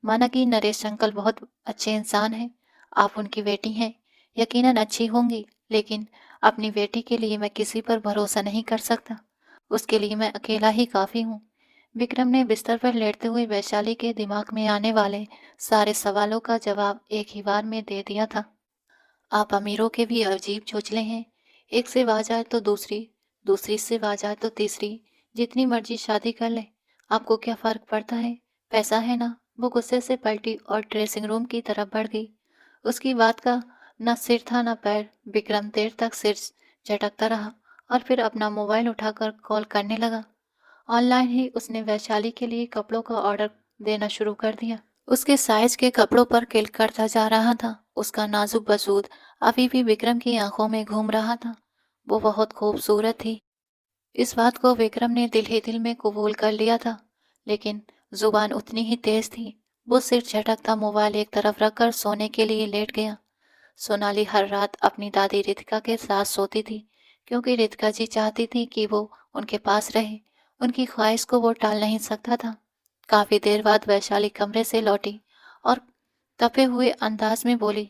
माना कि नरेश अंकल बहुत अच्छे इंसान हैं, आप उनकी बेटी हैं, यकीनन अच्छी होंगी, लेकिन अपनी बेटी के लिए मैं किसी पर भरोसा नहीं कर सकता। उसके लिए मैं अकेला ही काफी हूँ। विक्रम ने बिस्तर पर लेटते हुए वैशाली के दिमाग में आने वाले सारे सवालों का जवाब एक ही बार में दे दिया था। आप अमीरों के भी अजीब चोचले हैं। एक से आ जाए तो दूसरी, दूसरी से आ जाए तो तीसरी। जितनी मर्जी शादी कर ले, आपको क्या फर्क पड़ता है? पैसा है ना। वो गुस्से से पलटी और ड्रेसिंग रूम की तरफ बढ़ गई। उसकी बात का न सिर था न पैर। विक्रम देर तक सिर झटकता रहा और फिर अपना मोबाइल उठाकर कॉल करने लगा। ऑनलाइन ही उसने वैशाली के लिए कपड़ों का ऑर्डर देना शुरू कर दिया। उसके साइज के कपड़ों पर क्लिक करता जा रहा था। उसका नाजुक वजूद अभी भी विक्रम की आंखों में घूम रहा था। वो बहुत खूबसूरत थी। इस बात को विक्रम ने दिल ही दिल में कबूल कर लिया था, लेकिन जुबान उतनी ही तेज थी। वो सिर झटकता मोबाइल एक तरफ रखकर सोने के लिए लेट गया। सोनाली हर रात अपनी दादी रितिका के साथ सोती थी, क्योंकि रितिका जी चाहती थी कि वो उनके पास रहे। उनकी ख्वाहिश को वो टाल नहीं सकता था। काफी देर बाद वैशाली कमरे से लौटी और तपे हुए अंदाज में बोली,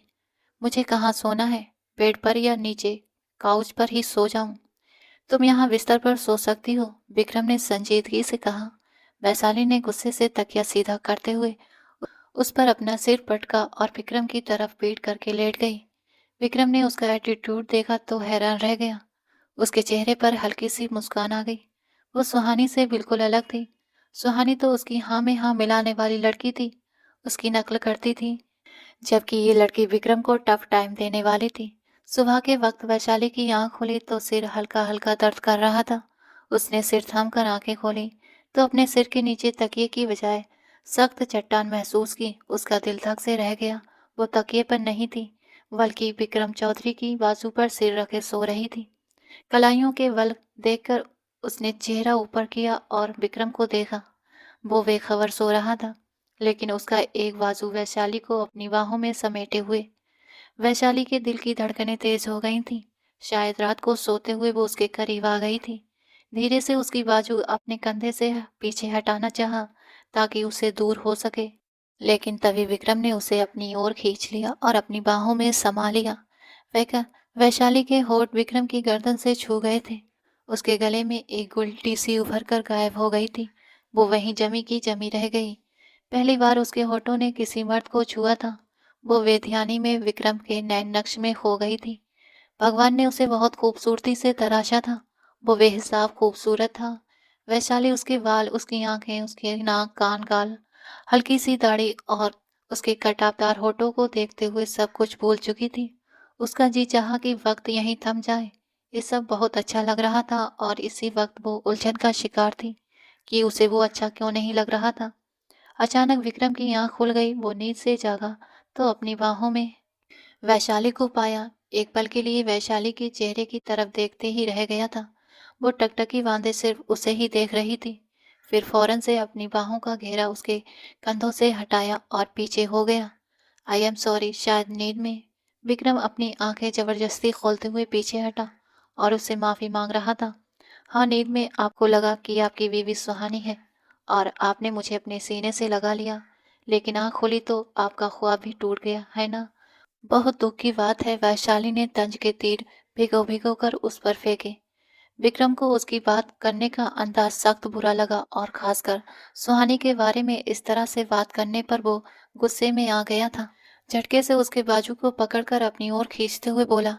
मुझे कहाँ सोना है? बेड पर या नीचे काउच पर ही सो जाऊं? तुम यहाँ बिस्तर पर सो सकती हो, विक्रम ने संजीदगी से कहा। वैशाली ने गुस्से से तकिया सीधा करते हुए उस पर अपना सिर पटका और विक्रम की तरफ पीट करके लेट गई। विक्रम ने उसका एटीट्यूड देखा तो हैरान रह गया। उसके चेहरे पर हल्की सी मुस्कान आ गई। वो सुहानी से बिल्कुल अलग थी। सुहानी तो उसकी हाँ में हाँ मिलाने वाली लड़की थी, उसकी नकल करती थी, जबकि ये लड़की विक्रम को टफ टाइम देने वाली थी। सुबह के वक्त वैशाली की आंख खुली तो सिर हल्का हल्का दर्द कर रहा था। उसने सिर थाम कर आंखें खोली तो अपने सिर के नीचे तकिए की बजाय सख्त चट्टान महसूस की। उसका दिल धक से रह गया। वो तकिए पर नहीं थी, बल्कि विक्रम चौधरी की बाजू पर सिर रखे सो रही थी। कलाइयों के बल देखकर उसने चेहरा ऊपर किया और विक्रम को देखा। वो बेखबर सो रहा था, लेकिन उसका एक बाजू वैशाली को अपनी बाहों में समेटे हुए। वैशाली के दिल की धड़कनें तेज हो गई थीं। शायद रात को सोते हुए वो उसके करीब आ गई थी। धीरे से उसकी बाजू अपने कंधे से पीछे हटाना चाहा, ताकि उसे दूर हो सके, लेकिन तभी विक्रम ने उसे अपनी ओर खींच लिया और अपनी बाहों में समा लिया। वैशाली के होठ विक्रम की गर्दन से छू गए थे। उसके गले में एक गुलटी सी उभर कर गायब हो गई थी। वो वहीं जमी की जमी रह गई। पहली बार उसके होठों ने किसी मर्द को छुआ था। वो बेध्यानी में विक्रम के नैन नक्श में खो गई थी। भगवान ने उसे बहुत खूबसूरती से तराशा था। वो बेहिसाब खूबसूरत था। वैशाली, उसके बाल, उसकी आंखें, उसके नाक, कान, गाल, हल्की सी दाढ़ी और उसके कटावदार होठों को देखते हुए सब कुछ भूल चुकी थी। उसका जी चाहा कि वक्त यहीं थम जाए। ये सब बहुत अच्छा लग रहा था और इसी वक्त वो उलझन का शिकार थी कि उसे वो अच्छा क्यों नहीं लग रहा था। अचानक विक्रम की आंख खुल गई। वो नींद से जागा तो अपनी बाहों में वैशाली को पाया। एक पल के लिए वैशाली के चेहरे की तरफ देखते ही रह गया था। वो टकटकी बांधे सिर्फ उसे ही देख रही थी। फिर फौरन से अपनी बाहों का घेरा उसके कंधों से हटाया और पीछे हो गया। आई एम सॉरी, शायद नींद में। विक्रम अपनी आंखें जबरदस्ती खोलते हुए पीछे हटा और उससे माफी मांग रहा था। हाँ, नींद में आपको लगा कि आपकी बीवी सुहानी है और आपने मुझे अपने सीने से लगा लिया, लेकिन आंख खोली तो आपका ख्वाब भी टूट गया, है ना? बहुत दुख की बात है। वैशाली ने तंज के तीर भिगो भिगो कर उस पर फेंके। विक्रम को उसकी बात करने का अंदाज सख्त बुरा लगा और खासकर सुहानी के बारे में इस तरह से बात करने पर वो गुस्से में आ गया था। झटके से उसके बाजू को पकड़कर अपनी ओर खींचते हुए बोला,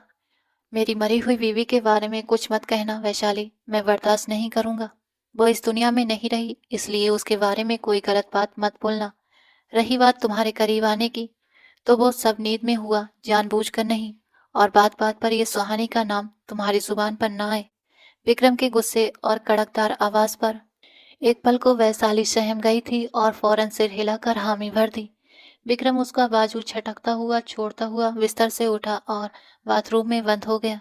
मेरी मरी हुई बीवी के बारे में कुछ मत कहना वैशाली, मैं बर्दाश्त नहीं करूंगा। वो इस दुनिया में नहीं रही, इसलिए उसके बारे में कोई गलत बात मत बोलना। रही बात तुम्हारे करीब आने की, तो वो सब नींद में हुआ, जानबूझकर नहीं। और बात बात पर ये सुहानी का नाम तुम्हारी जुबान पर ना आए। विक्रम के गुस्से और कड़कदार आवाज पर एक पल को वैशाली सहम गई थी और फौरन सिर हिलाकर हामी भर दी। विक्रम उसका बाजू छटकता हुआ छोड़ता हुआ बिस्तर से उठा और बाथरूम में बंद हो गया।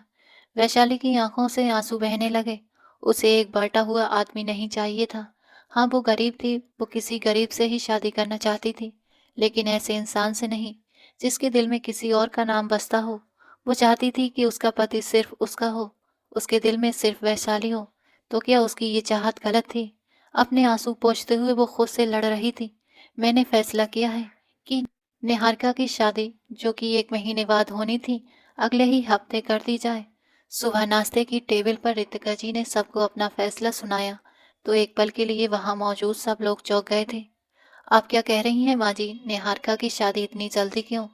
वैशाली की आंखों से आंसू बहने लगे। उसे एक बटा हुआ आदमी नहीं चाहिए था। हाँ, वो गरीब थी। वो किसी गरीब से ही शादी करना चाहती थी, लेकिन ऐसे इंसान से नहीं जिसके दिल में किसी और का नाम बसता हो। वो चाहती थी कि उसका पति सिर्फ उसका हो, उसके दिल में सिर्फ वैशाली हो। तो क्या उसकी ये चाहत गलत थी? अपने आंसू पोंछते हुए वो खुद से लड़ रही थी। मैंने फैसला किया है कि निहारिका की शादी, जो कि 1 महीने बाद होनी थी, अगले ही हफ्ते कर दी जाए। सुबह नाश्ते की टेबल पर रितिका जी ने सबको अपना फैसला सुनाया तो एक पल के लिए वहां मौजूद सब लोग चौंक गए थे। आप क्या कह रही हैं माँ जी? निहारिका की शादी इतनी जल्दी क्यों?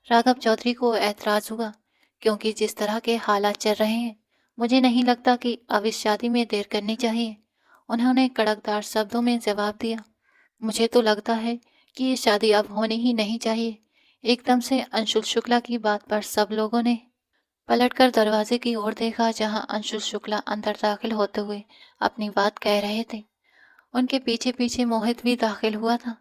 राघव चौधरी को ऐतराज हुआ, क्योंकि जिस तरह के हालात चल रहे हैं, मुझे नहीं लगता कि अब इस शादी में देर करनी चाहिए। उन्होंने कड़कदार शब्दों में जवाब दिया, मुझे तो लगता है कि ये शादी अब होनी ही नहीं चाहिए। एकदम से अंशुल शुक्ला की बात पर सब लोगों ने पलटकर दरवाजे की ओर देखा, जहां अंशुल शुक्ला अंदर दाखिल होते हुए अपनी बात कह रहे थे। उनके पीछे पीछे मोहित भी दाखिल हुआ था।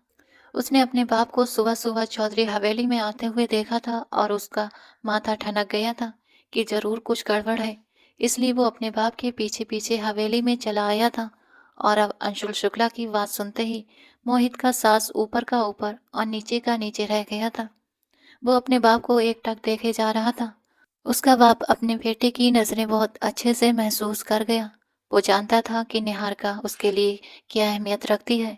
उसने अपने बाप को सुबह सुबह चौधरी हवेली में आते हुए देखा था और उसका माथा ठनक गया था कि जरूर कुछ गड़बड़ है। इसलिए वो अपने बाप के पीछे पीछे हवेली में चला आया था। और अब अंशुल शुक्ला की बात सुनते ही मोहित का सांस ऊपर का ऊपर और नीचे का नीचे रह गया था। वो अपने बाप को एकटक देखे जा रहा था। उसका बाप अपने बेटे की नज़रें बहुत अच्छे से महसूस कर गया। वो जानता था कि निहारिका उसके लिए क्या अहमियत रखती है।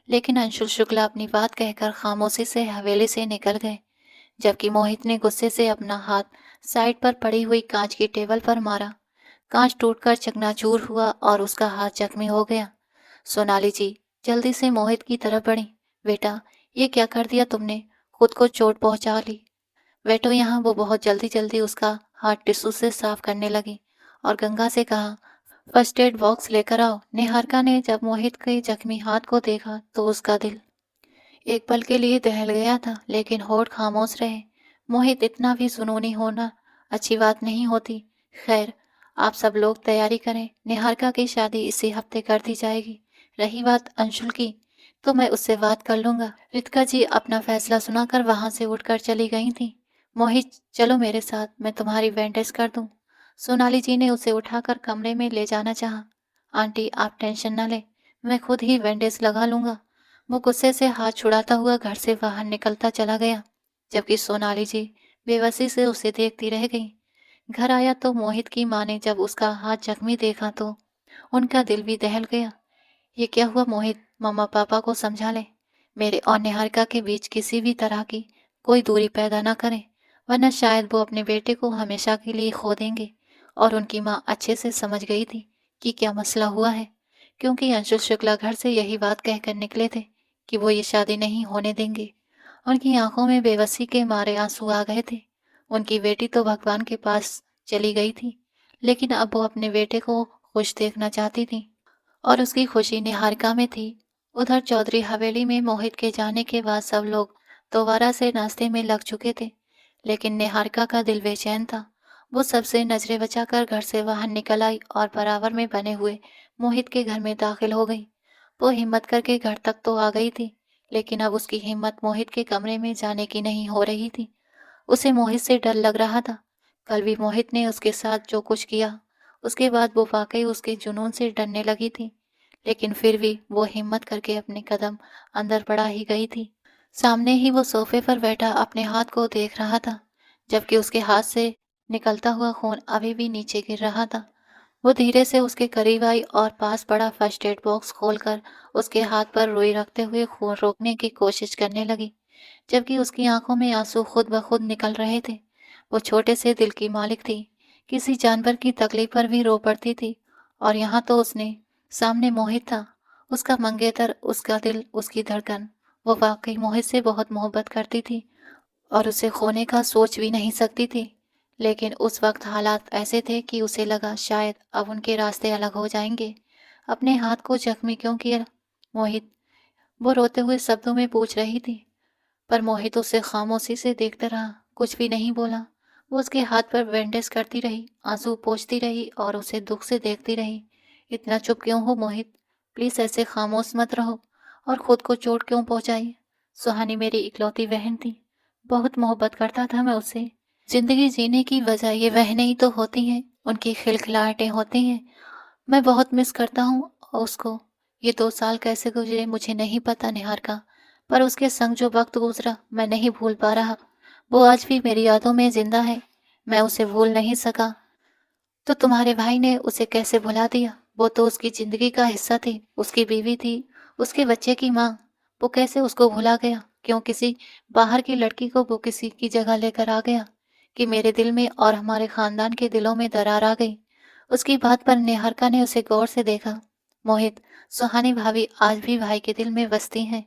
लेकिन अंशुल शुक्ला अपनी बात कहकर खामोशी से हवेली से निकल गए, जबकि मोहित ने गुस्से से अपना हाथ साइड पर पड़ी हुई कांच की टेबल पर मारा। कांच टूटकर चकनाचूर हुआ और उसका हाथ जख्मी हो गया। सोनाली जी जल्दी से मोहित की तरफ बढ़ी। बेटा, ये क्या कर दिया तुमने? खुद को चोट पहुंचा ली। बैठो यहाँ। वो बहुत जल्दी जल्दी उसका हाथ टिश्यू से साफ करने लगी और गंगा से कहा, फर्स्ट एड बॉक्स लेकर आओ। निहारिका ने जब मोहित के जख्मी हाथ को देखा तो उसका दिल एक पल के लिए दहल गया था, लेकिन होठ खामोश रहे। मोहित, इतना भी जुनूनी होना अच्छी बात नहीं होती। खैर, आप सब लोग तैयारी करें। निहारिका की शादी इसी हफ्ते कर दी जाएगी। रही बात अंशुल की, तो मैं उससे बात कर लूंगा। रितिका जी अपना फैसला सुनाकर वहां से उठकर चली गई थी। मोहित, चलो मेरे साथ, मैं तुम्हारी बैंडेज कर दूं। सोनाली जी ने उसे उठाकर कमरे में ले जाना चाहा। आंटी, आप टेंशन न लें, मैं खुद ही बैंडेज लगा लूंगा। वो गुस्से से हाथ छुड़ाता हुआ घर से बाहर निकलता चला गया, जबकि सोनाली जी बेबसी से उसे देखती रह गई। घर आया तो मोहित की माँ ने जब उसका हाथ जख्मी देखा तो उनका दिल भी दहल गया। ये क्या हुआ मोहित? मम्मा पापा को समझा ले। मेरे और निहारिका के बीच किसी भी तरह की कोई दूरी पैदा ना करें, वरना शायद वो अपने बेटे को हमेशा के लिए खो देंगे। और उनकी माँ अच्छे से समझ गई थी कि क्या मसला हुआ है, क्योंकि अंशुल शुक्ला घर से यही बात कहकर निकले थे कि वो ये शादी नहीं होने देंगे। उनकी आंखों में बेबसी के मारे आंसू आ गए थे। उनकी बेटी तो भगवान के पास चली गई थी, लेकिन अब वो अपने बेटे को खुश देखना चाहती थी और उसकी खुशी निहारिका में थी। उधर चौधरी हवेली में मोहित के जाने के बाद सब लोग दोबारा से नाश्ते में लग चुके थे, लेकिन निहारिका का दिल बेचैन था। वो सबसे नजरें बचाकर घर से बाहर निकल आई और बराबर में बने हुए मोहित के घर में दाखिल हो गई। वो हिम्मत करके घर तक तो आ गई थी, लेकिन अब उसकी हिम्मत मोहित के कमरे में जाने की नहीं हो रही थी। उसे मोहित से डर लग रहा था। कल भी मोहित ने उसके साथ जो कुछ किया, उसके बाद वो वाकई उसके जुनून से डरने लगी थी। लेकिन फिर भी वो हिम्मत करके अपने कदम अंदर बढ़ा ही गई थी। सामने ही वो सोफे पर बैठा अपने हाथ को देख रहा था, जबकि उसके हाथ से निकलता हुआ खून अभी भी नीचे गिर रहा था। वो धीरे से उसके करीब आई और पास पड़ा फर्स्ट एड बॉक्स खोलकर उसके हाथ पर रुई रखते हुए खून रोकने की कोशिश करने लगी, जबकि उसकी आंखों में आंसू खुद ब खुद निकल रहे थे। वो छोटे से दिल की मालिक थी, किसी जानवर की तकलीफ पर भी रो पड़ती थी, और यहाँ तो उसने सामने मोहित था, उसका मंगेतर, उसका दिल, उसकी धड़कन। वो वाकई मोहित से बहुत मोहब्बत करती थी और उसे खोने का सोच भी नहीं सकती थी। लेकिन उस वक्त हालात ऐसे थे कि उसे लगा शायद अब उनके रास्ते अलग हो जाएंगे। अपने हाथ को जख्मी क्यों किया मोहित? वो रोते हुए शब्दों में पूछ रही थी, पर मोहित उसे खामोशी से देखता रहा, कुछ भी नहीं बोला। वो उसके हाथ पर बैंडेज करती रही, आंसू पोंछती रही और उसे दुख से देखती रही। इतना चुप क्यों हो मोहित? प्लीज ऐसे खामोश मत रहो और खुद को चोट क्यों पहुंचाई? सुहानी मेरी इकलौती बहन थी, बहुत मोहब्बत करता था मैं उससे। जिंदगी जीने की वजह ये बहनें ही तो होती हैं, उनकी खिलखिलाहटें होती हैं। मैं बहुत मिस करता हूँ उसको। ये 2 साल कैसे गुजरे मुझे नहीं पता निहारिका, पर उसके संग जो वक्त गुजरा मैं नहीं भूल पा रहा। वो आज भी मेरी यादों में जिंदा है, मैं उसे भूल नहीं सका। तो तुम्हारे भाई ने उसे कैसे भुला दिया? वो तो उसकी जिंदगी का हिस्सा थी, उसकी बीवी थी, उसके बच्चे की माँ। वो कैसे उसको भुला गया? क्यों किसी बाहर की लड़की को वो किसी की जगह लेकर आ गया कि मेरे दिल में और हमारे खानदान के दिलों में दरार आ गई? उसकी बात पर निहारिका ने उसे गौर से देखा। मोहित, सुहानी भाभी आज भी भाई के दिल में बसती हैं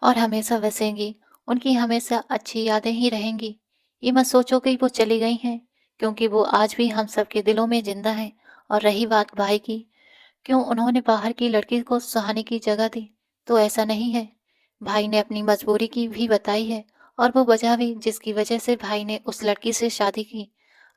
और हमेशा बसेंगी। उनकी हमेशा अच्छी यादें ही रहेंगी। ये मत सोचो कि वो चली गई हैं, क्योंकि वो आज भी हम सबके दिलों में जिंदा है। और रही बात भाई की, क्यों उन्होंने बाहर की लड़की को सुहानी की जगह दी, तो ऐसा नहीं है। भाई ने अपनी मजबूरी की भी बताई है और वो वजह भी जिसकी वजह से भाई ने उस लड़की से शादी की।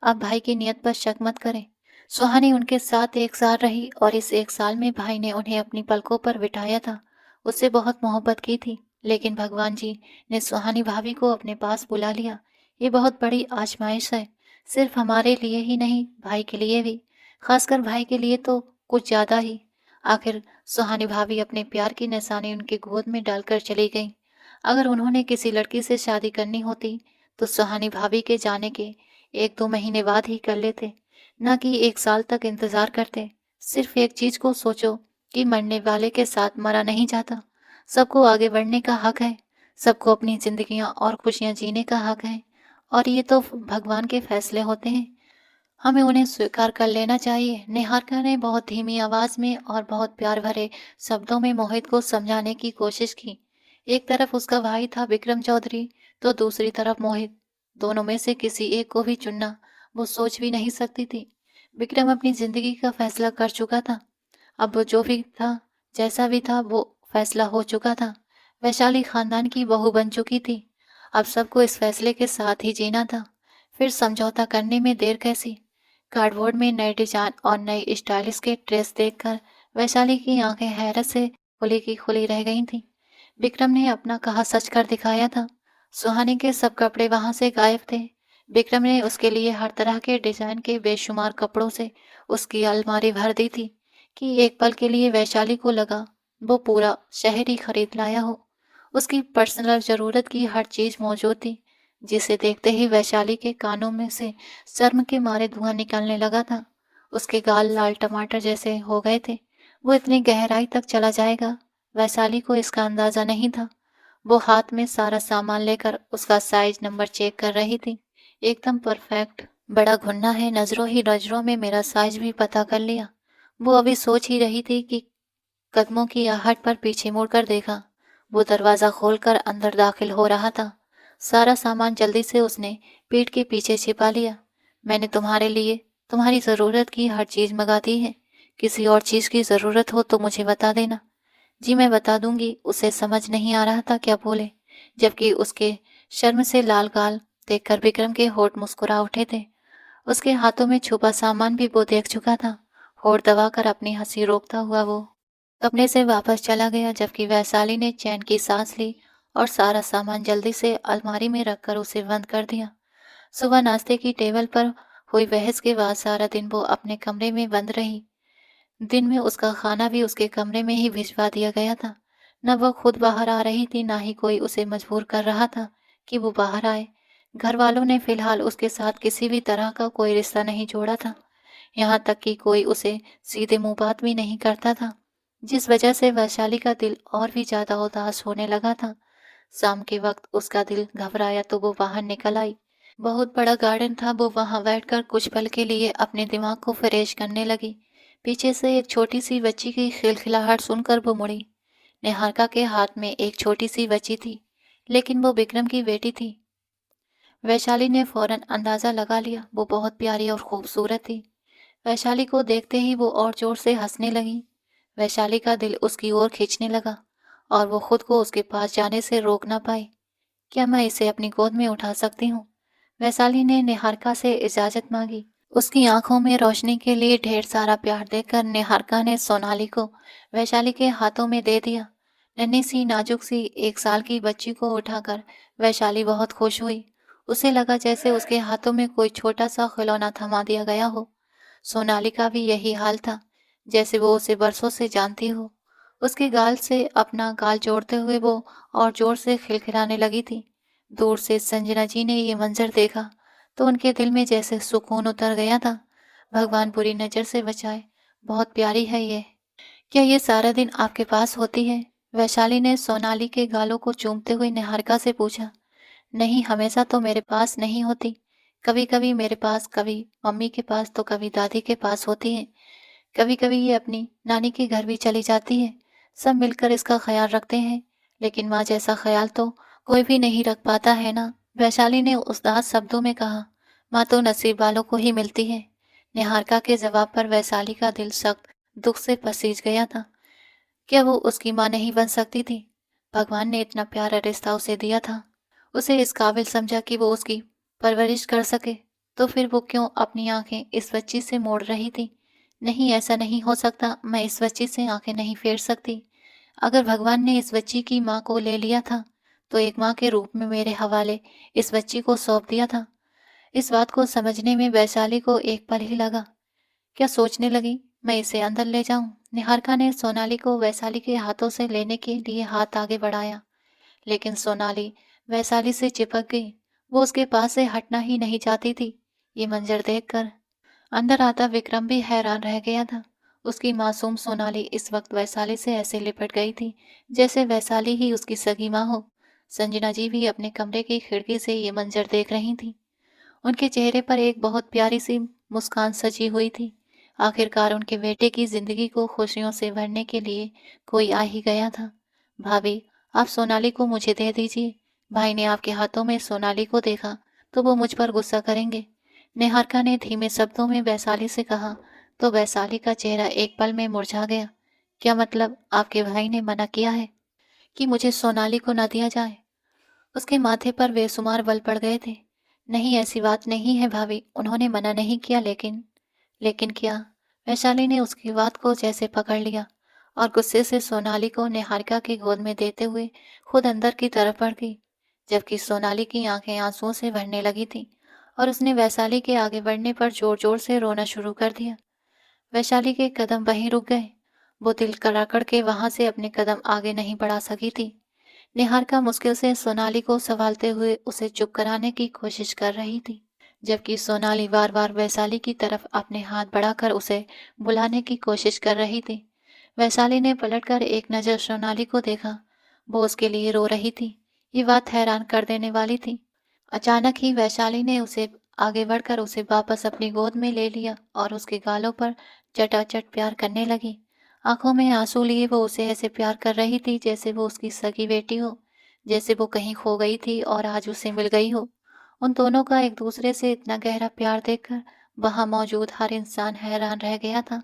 आप भाई की नियत पर शक मत करें। सुहानी उनके साथ 1 साल रही और इस 1 साल में भाई ने उन्हें अपनी पलकों पर बिठाया था। उससे बहुत मोहब्बत की थी, लेकिन भगवान जी ने सुहानी भाभी को अपने पास बुला लिया। ये बहुत बड़ी आजमाइश है, सिर्फ हमारे लिए ही नहीं, भाई के लिए भी। खासकर भाई के लिए तो कुछ ज्यादा ही। आखिर सुहानी भाभी अपने प्यार की निशानी उनके गोद में डालकर चली गई। अगर उन्होंने किसी लड़की से शादी करनी होती तो सुहानी भाभी के जाने के 1-2 महीने बाद ही कर लेते, ना कि 1 साल तक इंतजार करते। सिर्फ एक चीज को सोचो कि मरने वाले के साथ मरा नहीं जाता। सबको आगे बढ़ने का हक है, सबको अपनी जिंदगियां और खुशियां जीने का हक है, और ये तो भगवान के फैसले होते हैं, हमें उन्हें स्वीकार कर लेना चाहिए। निहारिका ने बहुत धीमी आवाज में और बहुत प्यार भरे शब्दों में मोहित को समझाने की कोशिश की। एक तरफ उसका भाई था विक्रम चौधरी, तो दूसरी तरफ मोहित। दोनों में से किसी एक को भी चुनना वो सोच भी नहीं सकती थी। विक्रम अपनी जिंदगी का फैसला कर चुका था। अब वो जो भी था, जैसा भी था, वो फैसला हो चुका था। वैशाली खानदान की बहू बन चुकी थी। अब सबको इस फैसले के साथ ही जीना था। फिर समझौता करने में देर कैसी। कार्डबोर्ड में नए डिजाइन और नई स्टाइलिश के ड्रेस देखकर वैशाली की आंखें हैरत से खुली की खुली रह गई थीं। विक्रम ने अपना कहा सच कर दिखाया था। सुहानी के सब कपड़े वहां से गायब थे। विक्रम ने उसके लिए हर तरह के डिजाइन के बेशुमार कपड़ों से उसकी अलमारी भर दी थी कि एक पल के लिए वैशाली को लगा वो पूरा शहर ही खरीद लाया हो। उसकी पर्सनल जरूरत की हर चीज मौजूद थी, जिसे देखते ही वैशाली के कानों में से शर्म के मारे धुआं निकलने लगा था। उसके गाल लाल टमाटर जैसे हो गए थे। वो इतनी गहराई तक चला जाएगा, वैशाली को इसका अंदाजा नहीं था। वो हाथ में सारा सामान लेकर उसका साइज नंबर चेक कर रही थी। एकदम परफेक्ट। बड़ा घुन्ना है, नजरों ही नजरों में मेरा साइज भी पता कर लिया। वो अभी सोच ही रही थी कि कदमों की आहट पर पीछे मुड़कर देखा। वो दरवाजा खोलकर अंदर दाखिल हो रहा था। सारा सामान जल्दी से उसने पीठ के पीछे छिपा लिया। मैंने तुम्हारे लिए तुम्हारी जरूरत की हर चीज मंगा दी है। किसी और चीज की जरूरत हो तो मुझे बता देना। जी मैं बता दूंगी। उसे समझ नहीं आ रहा था क्या बोले, जबकि उसके शर्म से लाल गाल देखकर विक्रम के होठ मुस्कुरा उठे थे। उसके हाथों में छुपा सामान भी वो देख चुका था। होठ दबाकर अपनी हंसी रोकता हुआ वो कमरे से वापस चला गया, जबकि वैशाली ने चैन की सांस ली और सारा सामान जल्दी से अलमारी में रखकर उसे बंद कर दिया। सुबह नाश्ते की टेबल पर हुई बहस के बाद सारा दिन वो अपने कमरे में बंद रही। दिन में उसका खाना भी उसके कमरे में ही भिजवा दिया गया था। न वो खुद बाहर आ रही थी, ना ही कोई उसे मजबूर कर रहा था कि वो बाहर आए। घर वालों ने फिलहाल उसके साथ किसी भी तरह का कोई रिश्ता नहीं जोड़ा था। यहाँ तक कि कोई उसे सीधे मुंह बात भी नहीं करता था, जिस वजह से वैशाली का दिल और भी ज्यादा उदास होने लगा था। शाम के वक्त उसका दिल घबराया तो वो बाहर निकल आई। बहुत बड़ा गार्डन था। वो वहां बैठकर कुछ पल के लिए अपने दिमाग को फ्रेश करने लगी। पीछे से एक छोटी सी बच्ची की खिलखिलाहट सुनकर वो मुड़ी। निहारिका के हाथ में एक छोटी सी बच्ची थी, लेकिन वो विक्रम की बेटी थी। वैशाली ने फौरन अंदाजा लगा लिया, वो बहुत प्यारी और खूबसूरत थी। वैशाली को देखते ही वो और जोर से हंसने लगी। वैशाली का दिल उसकी ओर खींचने लगा और वो खुद को उसके पास जाने से रोक ना पाई। क्या मैं इसे अपनी गोद में उठा सकती हूँ? वैशाली ने निहारिका से इजाजत मांगी। उसकी आंखों में रोशनी के लिए ढेर सारा प्यार देकर निहारिका ने सोनाली को वैशाली के हाथों में दे दिया। नन्ही सी नाजुक सी 1 साल की बच्ची को उठाकर वैशाली बहुत खुश हुई। उसे लगा जैसे उसके हाथों में कोई छोटा सा खिलौना थमा दिया गया हो। सोनाली का भी यही हाल था, जैसे वो उसे बरसों से जानती हो। उसके गाल से अपना गाल जोड़ते हुए वो और जोर से खिलखिलाने लगी थी। दूर से संजना जी ने ये मंजर देखा तो उनके दिल में जैसे सुकून उतर गया था। भगवान बुरी नजर से बचाए, बहुत प्यारी है ये। क्या ये सारा दिन आपके पास होती है? वैशाली ने सोनाली के गालों को चूमते हुए निहारिका से पूछा। नहीं, हमेशा तो मेरे पास नहीं होती। कभी कभी मेरे पास, कभी मम्मी के पास तो कभी दादी के पास होती है। कभी कभी ये अपनी नानी के घर भी चली जाती है। सब मिलकर इसका ख्याल रखते हैं, लेकिन माँ जैसा ख्याल तो कोई भी नहीं रख पाता है ना। वैशाली ने उदास शब्दों में कहा। माँ तो नसीब वालों को ही मिलती है। निहारिका के जवाब पर वैशाली का दिल सख्त दुख से पसीज गया था। क्या वो उसकी माँ नहीं बन सकती थी? भगवान ने इतना प्यारा रिश्ता उसे दिया था, उसे इस काबिल समझा कि वो उसकी परवरिश कर सके, तो फिर वो क्यों अपनी आंखें इस बच्ची से मोड़ रही थी? नहीं, ऐसा नहीं हो सकता, मैं इस बच्ची से आंखें नहीं फेर सकती। अगर भगवान ने इस बच्ची की माँ को ले लिया था, तो एक माँ के रूप में मेरे हवाले इस बच्ची को सौंप दिया था। इस बात को समझने में वैशाली को एक पल ही लगा। क्या सोचने लगी, मैं इसे अंदर ले जाऊं? निहारिका ने सोनाली को वैशाली के हाथों से लेने के लिए हाथ आगे बढ़ाया, लेकिन सोनाली वैशाली से चिपक गई। वो उसके पास से हटना ही नहीं चाहती थी। ये मंजर देखकर अंदर आता विक्रम भी हैरान रह गया था। उसकी मासूम सोनाली इस वक्त वैशाली से ऐसे लिपट गई थी जैसे वैशाली ही उसकी सगी माँ हो। संजना जी भी अपने कमरे की खिड़की से ये मंजर देख रही थी। उनके चेहरे पर एक बहुत प्यारी सी मुस्कान सजी हुई थी। आखिरकार उनके बेटे की जिंदगी को खुशियों से भरने के लिए कोई आ ही गया था। भाभी, आप सोनाली को मुझे दे दीजिए। भाई ने आपके हाथों में सोनाली को देखा तो वो मुझ पर गुस्सा करेंगे। निहारिका ने धीमे शब्दों में वैशाली से कहा, तो वैशाली का चेहरा एक पल में मुरझा गया। क्या मतलब, आपके भाई ने मना किया है कि मुझे सोनाली को न दिया जाए? उसके माथे पर बेसुमार बल पड़ गए थे। नहीं, ऐसी बात नहीं है भाभी, उन्होंने मना नहीं किया, लेकिन क्या? वैशाली ने उसकी बात को जैसे पकड़ लिया और गुस्से से सोनाली को निहारिका की गोद में देते हुए खुद अंदर की तरफ बढ़ गई, जबकि सोनाली की आंखें आंसुओं से भरने लगी थी और उसने वैशाली के आगे बढ़ने पर जोर जोर से रोना शुरू कर दिया। वैशाली के कदम वहीं रुक गए। वो दिल कराकड़ के वहां से अपने कदम आगे नहीं बढ़ा सकी थी। निहारिका मुश्किल से सोनाली को संभालते हुए उसे चुप कराने की कोशिश कर रही थी, जबकि सोनाली बार बार वैशाली की तरफ अपने हाथ बढ़ाकर उसे बुलाने की कोशिश कर रही थी। वैशाली ने पलटकर एक नज़र सोनाली को देखा। वो उसके लिए रो रही थी। ये बात हैरान कर देने वाली थी। अचानक ही वैशाली ने उसे आगे बढ़कर उसे वापस अपनी गोद में ले लिया और उसके गालों पर चटाचट प्यार करने लगी। आंखों में आंसू लिए वो उसे ऐसे प्यार कर रही थी जैसे वो उसकी सगी बेटी हो, जैसे वो कहीं खो गई थी और आज उसे मिल गई हो। उन दोनों का एक दूसरे से इतना गहरा प्यार देखकर वहां मौजूद हर इंसान हैरान रह गया था।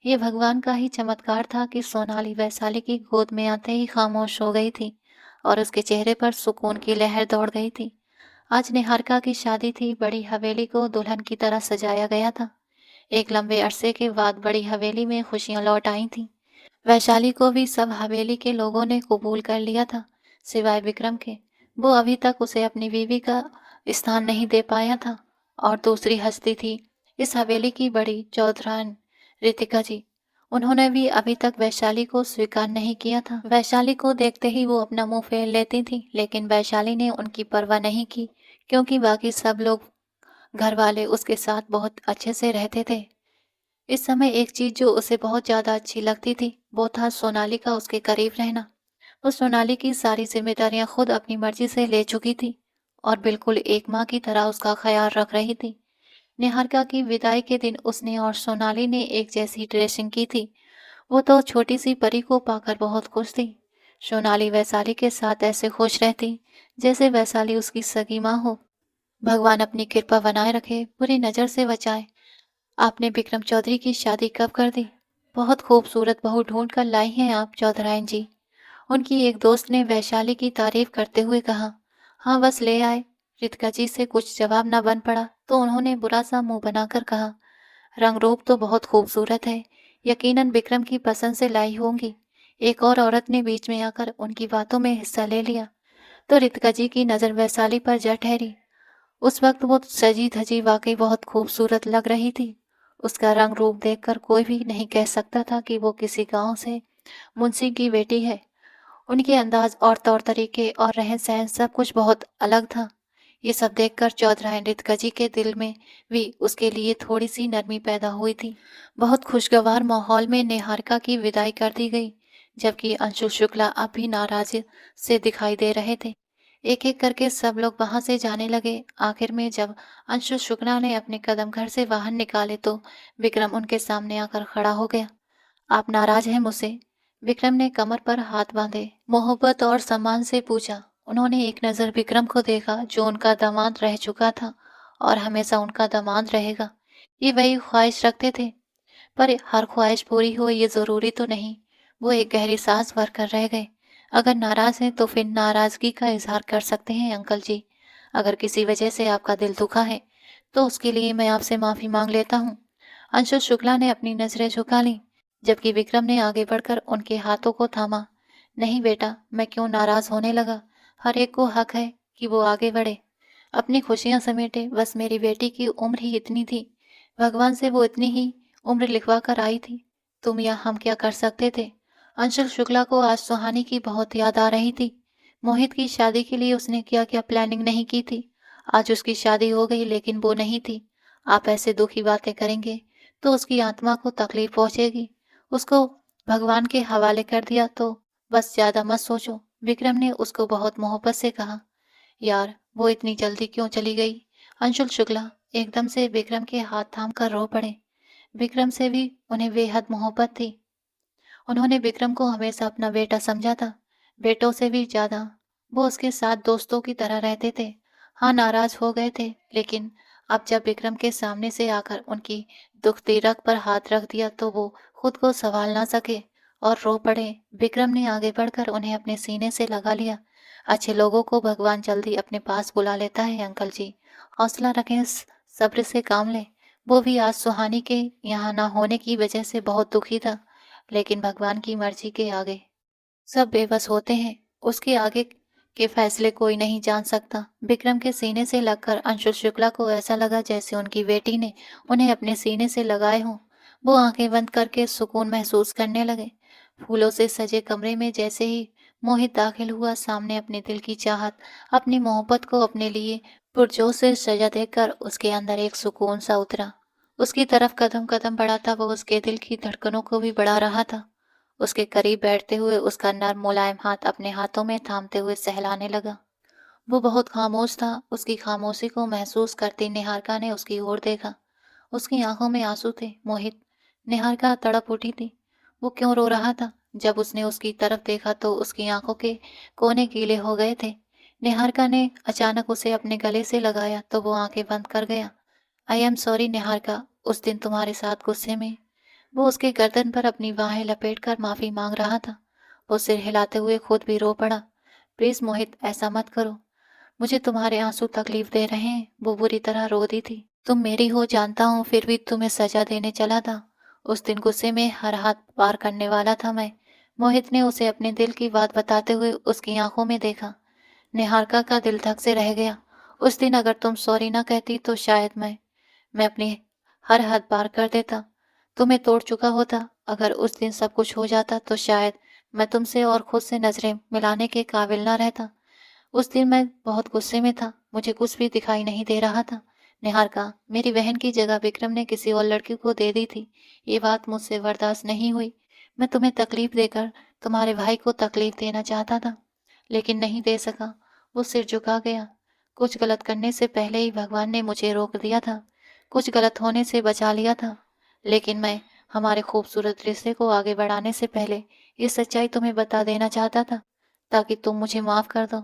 ये भगवान का ही चमत्कार था कि सोनाली वैशाली की गोद में आते ही खामोश हो गई थी और उसके चेहरे पर सुकून की लहर दौड़ गई थी। आज निहारिका की शादी थी। बड़ी हवेली को दुल्हन की तरह सजाया गया था। एक लंबे अरसे के बाद बड़ी हवेली में खुशियां लौट आई थीं। वैशाली को भी सब हवेली के लोगों ने कबूल कर लिया था, सिवाय विक्रम के। वो अभी तक उसे अपनी बीवी का स्थान नहीं दे पाया था। और दूसरी हस्ती थी इस हवेली की बड़ी चौधरान रितिका जी। उन्होंने भी अभी तक वैशाली को स्वीकार नहीं किया था। वैशाली को देखते ही वो अपना मुंह फेर लेती थी, लेकिन वैशाली ने उनकी परवाह नहीं की, क्योंकि बाकी सब लोग, घर वाले उसके साथ बहुत अच्छे से रहते थे। इस समय एक चीज जो उसे बहुत ज्यादा अच्छी लगती थी वो था सोनाली का उसके करीब रहना। वो सोनाली की सारी जिम्मेदारियां खुद अपनी मर्जी से ले चुकी थी और बिल्कुल एक माँ की तरह उसका ख्याल रख रही थी। निहारिका की विदाई के दिन उसने और सोनाली ने एक जैसी ड्रेसिंग की थी। वो तो छोटी सी परी को पाकर बहुत खुश थी। सोनाली वैशाली के साथ ऐसे खुश रहती जैसे वैशाली उसकी सगी माँ हो। भगवान अपनी कृपा बनाए रखे, बुरी नजर से बचाए। आपने विक्रम चौधरी की शादी कब कर दी? बहुत खूबसूरत बहू ढूंढ कर लाई हैं आप चौधरायन जी। उनकी एक दोस्त ने वैशाली की तारीफ करते हुए कहा। हाँ, बस ले आए। रितिका जी से कुछ जवाब न बन पड़ा तो उन्होंने बुरा सा मुंह बनाकर कहा, रंग रूप तो बहुत खूबसूरत है, यकीनन विक्रम की पसंद से लाई होंगी। एक और औरत ने बीच में आकर उनकी बातों में हिस्सा ले लिया तो रितिका जी की नजर वैशाली पर जा ठहरी। उस वक्त वो सजी धजी वाकई बहुत खूबसूरत लग रही थी। उसका रंग रूप देखकर कोई भी नहीं कह सकता था कि वो किसी गांव से मुंशी की बेटी है। उनके अंदाज और तौर तरीके और रहन सहन सब कुछ बहुत अलग था। ये सब देखकर चौधराइन रितिका जी के दिल में भी उसके लिए थोड़ी सी नरमी पैदा हुई थी। बहुत खुशगवार माहौल में निहारिका की विदाई कर दी गई, जबकि अंशु शुक्ला अब भी नाराज से दिखाई दे रहे थे। एक एक करके सब लोग वहां से जाने लगे। आखिर में जब अंशु शुक्ला ने अपने कदम घर से बाहर निकाले तो विक्रम उनके सामने आकर खड़ा हो गया। आप नाराज हैं मुझसे? विक्रम ने कमर पर हाथ बांधे मोहब्बत और सम्मान से पूछा। उन्होंने एक नजर विक्रम को देखा जो उनका दामाद रह चुका था और हमेशा उनका दामाद रहेगा। ये वही ख्वाहिश रखते थे, पर हर ख्वाहिश पूरी हो ये जरूरी तो नहीं। वो एक गहरी सांस भरकर रह गए। अगर नाराज़ हैं तो फिर नाराज़गी का इज़हार कर सकते हैं अंकल जी। अगर किसी वजह से आपका दिल दुखा है, तो उसके लिए मैं आपसे माफ़ी माँग लेता हूँ। अंशु शुक्ला ने अपनी नज़रें झुका लीं, जबकि विक्रम ने आगे बढ़कर उनके हाथों को थामा। नहीं बेटा, मैं क्यों नाराज़ होने लगा? हर एक को हक है कि वो आगे बढ़े, अपनी खुशियाँ समेटे। बस मेरी बेटी की उम्र ही इतनी थी। भगवान से वो इतनी ही उम्र लिखवा कर आई थी। तुम या हम क्या कर सकते थे? अंशुल शुक्ला को आज सुहानी की बहुत याद आ रही थी। मोहित की शादी के लिए उसने क्या-क्या प्लानिंग नहीं की थी। आज उसकी शादी हो गई लेकिन वो नहीं थी। आप ऐसे दुखी बातें करेंगे तो उसकी आत्मा को तकलीफ पहुंचेगी। उसको भगवान के हवाले कर दिया तो बस ज्यादा मत सोचो। विक्रम ने उसको बहुत मोहब्बत से कहा। यार, वो इतनी जल्दी क्यों चली गई? अंशुल शुक्ला एकदम से विक्रम के हाथ थाम कर रो पड़े। विक्रम से भी उन्हें बेहद मोहब्बत थी। उन्होंने विक्रम को हमेशा अपना बेटा समझा था, बेटों से भी ज्यादा। वो उसके साथ दोस्तों की तरह रहते थे। हाँ, नाराज हो गए थे, लेकिन अब जब विक्रम के सामने से आकर उनकी दुखती रग पर हाथ रख दिया तो वो खुद को संभाल ना सके और रो पड़े। विक्रम ने आगे बढ़कर उन्हें अपने सीने से लगा लिया। अच्छे लोगों को भगवान जल्दी अपने पास बुला लेता है अंकल जी। हौसला रखें, सब्र से काम लें। वो भी आज सुहानी के यहाँ ना होने की वजह से बहुत दुखी था, लेकिन भगवान की मर्जी के आगे सब बेबस होते हैं। उसके आगे के फैसले कोई नहीं जान सकता। विक्रम के सीने से लगकर अंशुल शुक्ला को ऐसा लगा जैसे उनकी बेटी ने उन्हें अपने सीने से लगाए हों। वो आंखें बंद करके सुकून महसूस करने लगे। फूलों से सजे कमरे में जैसे ही मोहित दाखिल हुआ, सामने अपने दिल की चाहत, अपनी मोहब्बत को अपने लिए पुरजोर से सजा देकर उसके अंदर एक सुकून सा उतरा। उसकी तरफ कदम कदम बढ़ाता वो उसके दिल की धड़कनों को भी बढ़ा रहा था। उसके करीब बैठते हुए उसका नर्म मुलायम हाथ अपने हाथों में थामते हुए सहलाने लगा। वो बहुत खामोश था। उसकी खामोशी को महसूस करती निहारिका ने उसकी ओर देखा। उसकी आंखों में आंसू थे। मोहित, निहारिका तड़प उठी थी। वो क्यों रो रहा था? जब उसने उसकी तरफ देखा तो उसकी आंखों के कोने गीले हो गए थे। निहारिका ने अचानक उसे अपने गले से लगाया तो वो आंखें बंद कर गया। आई एम सॉरी निहारिका, उस दिन तुम्हारे साथ गुस्से में। वो उसके गर्दन पर अपनी बाहें लपेटकर माफी मांग रहा था। वो सिर हिलाते हुए खुद भी रो पड़ा। प्लीज मोहित, ऐसा मत करो। मुझे तुम्हारे आंसू तकलीफ दे रहे हैं। वो बुरी तरह रो दी थी। तुम मेरी हो जानता हूँ, फिर भी तुम्हें सजा देने चला था। उस दिन गुस्से में हर हाथ पार करने वाला था मैं। मोहित ने उसे अपने दिल की बात बताते हुए उसकी आंखों में देखा। निहारिका का दिल धक से रह गया। उस दिन अगर तुम सॉरी ना कहती तो शायद मैं अपनी हर हद पार कर देता, तुम्हें तोड़ चुका होता। अगर उस दिन सब कुछ हो जाता तो शायद मैं तुमसे और खुद से नजरें मिलाने के काबिल ना रहता। उस दिन मैं बहुत गुस्से में था, मुझे कुछ भी दिखाई नहीं दे रहा था। निहारिका, मेरी बहन की जगह विक्रम ने किसी और लड़की को दे दी थी। ये बात मुझसे बर्दाश्त नहीं हुई। मैं तुम्हें तकलीफ देकर तुम्हारे भाई को तकलीफ देना चाहता था, लेकिन नहीं दे सका। वो सिर झुका गया। कुछ गलत करने से पहले ही भगवान ने मुझे रोक दिया था, कुछ गलत होने से बचा लिया था। लेकिन मैं हमारे खूबसूरत रिश्ते को आगे बढ़ाने से पहले ये सच्चाई तुम्हें बता देना चाहता था, ताकि तुम मुझे माफ कर दो।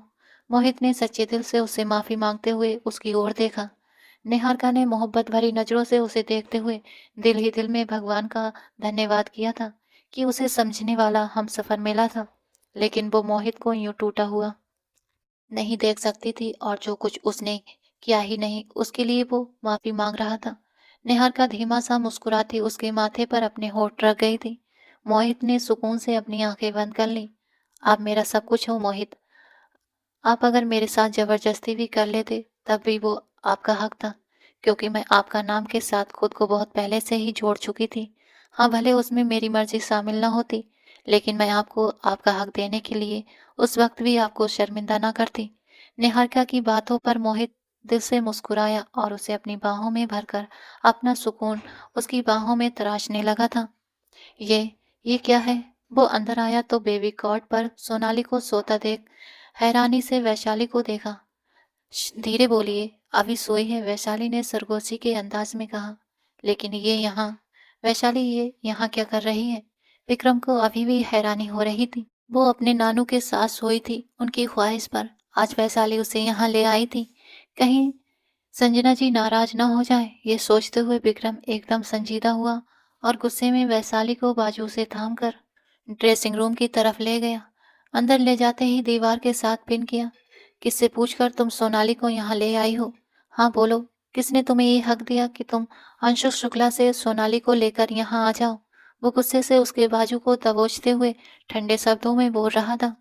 मोहित ने सच्चे दिल से उससे माफी मांगते हुए उसकी ओर देखा। निहारिका ने मोहब्बत भरी नजरों से उसे देखते हुए दिल ही दिल में भगवान का धन्यवाद किया था कि उसे समझने वाला हम सफर मिला था। लेकिन वो मोहित को यूं टूटा हुआ नहीं देख सकती थी, और जो कुछ उसने किया ही नहीं उसके लिए वो माफी मांग रहा था। निहारिका धीमा सा मुस्कुराती उसके माथे पर अपने होठ रख गई थी। मोहित ने सुकून से अपनी आंखें बंद कर ली। आप मेरा सब कुछ हो मोहित। आप अगर मेरे साथ जबरदस्ती भी कर लेते तब भी वो आपका हक था, क्योंकि मैं आपका नाम के साथ खुद को बहुत पहले से ही जोड़ चुकी थी। हाँ, भले उसमें मेरी मर्जी शामिल ना होती, लेकिन मैं आपको आपका हक देने के लिए उस वक्त भी आपको शर्मिंदा ना करती। निहारिका की बातों पर मोहित दिल से मुस्कुराया और उसे अपनी बाहों में भरकर अपना सुकून उसकी बाहों में तराशने लगा था। ये ये क्या है? वो अंदर आया तो बेबी कॉट पर सोनाली को सोता देख हैरानी से वैशाली को देखा। धीरे बोलिए, अभी सोई है, वैशाली ने सरगोशी के अंदाज में कहा। लेकिन ये यहाँ, वैशाली ये यहाँ क्या कर रही है? विक्रम को अभी भी हैरानी हो रही थी। वो अपने नानू के साथ सोई थी, उनकी ख्वाहिश पर। आज वैशाली उसे यहाँ ले आई थी, कहीं संजना जी नाराज न हो जाए। ये सोचते हुए विक्रम एकदम संजीदा हुआ और गुस्से में वैशाली को बाजू से थामकर ड्रेसिंग रूम की तरफ ले गया। अंदर ले जाते ही दीवार के साथ पिन किया। किससे पूछकर तुम सोनाली को यहाँ ले आई हो? हाँ बोलो, किसने तुम्हें ये हक दिया कि तुम अंशु शुक्ला से सोनाली को लेकर यहाँ आ जाओ? वो गुस्से से उसके बाजू को दबोचते हुए ठंडे शब्दों में बोल रहा था।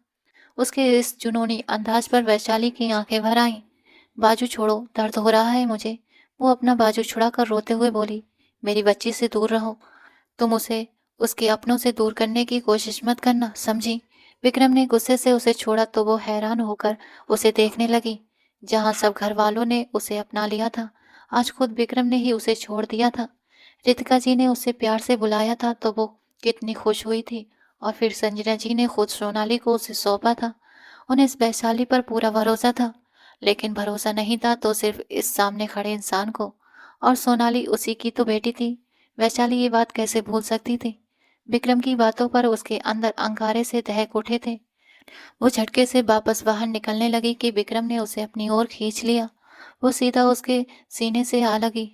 उसके इस जुनूनी अंदाज पर वैशाली की आंखें भर आईं। बाजू छोड़ो, दर्द हो रहा है मुझे। वो अपना बाजू छुड़ाकर रोते हुए बोली, मेरी बच्ची से दूर रहो। तुम उसे उसके अपनों से दूर करने की कोशिश मत करना, समझी? विक्रम ने गुस्से से उसे छोड़ा तो वो हैरान होकर उसे देखने लगी। जहां सब घर वालों ने उसे अपना लिया था, आज खुद विक्रम ने ही उसे छोड़ दिया था। रितिका जी ने उसे प्यार से बुलाया था तो वो कितनी खुश हुई थी। और फिर संजना जी ने खुद सोनाली को उसे सौंपा था। उन्हें इस वैशाली पर पूरा भरोसा था, लेकिन भरोसा नहीं था तो सिर्फ इस सामने खड़े इंसान को। और सोनाली उसी की तो बेटी थी। वैशाली ये बात कैसे भूल सकती थी? विक्रम की बातों पर उसके अंदर अंगारे से दहक उठे थे। वो झटके से वापस बाहर निकलने लगी कि विक्रम ने उसे अपनी ओर खींच लिया। वो सीधा उसके सीने से आ लगी।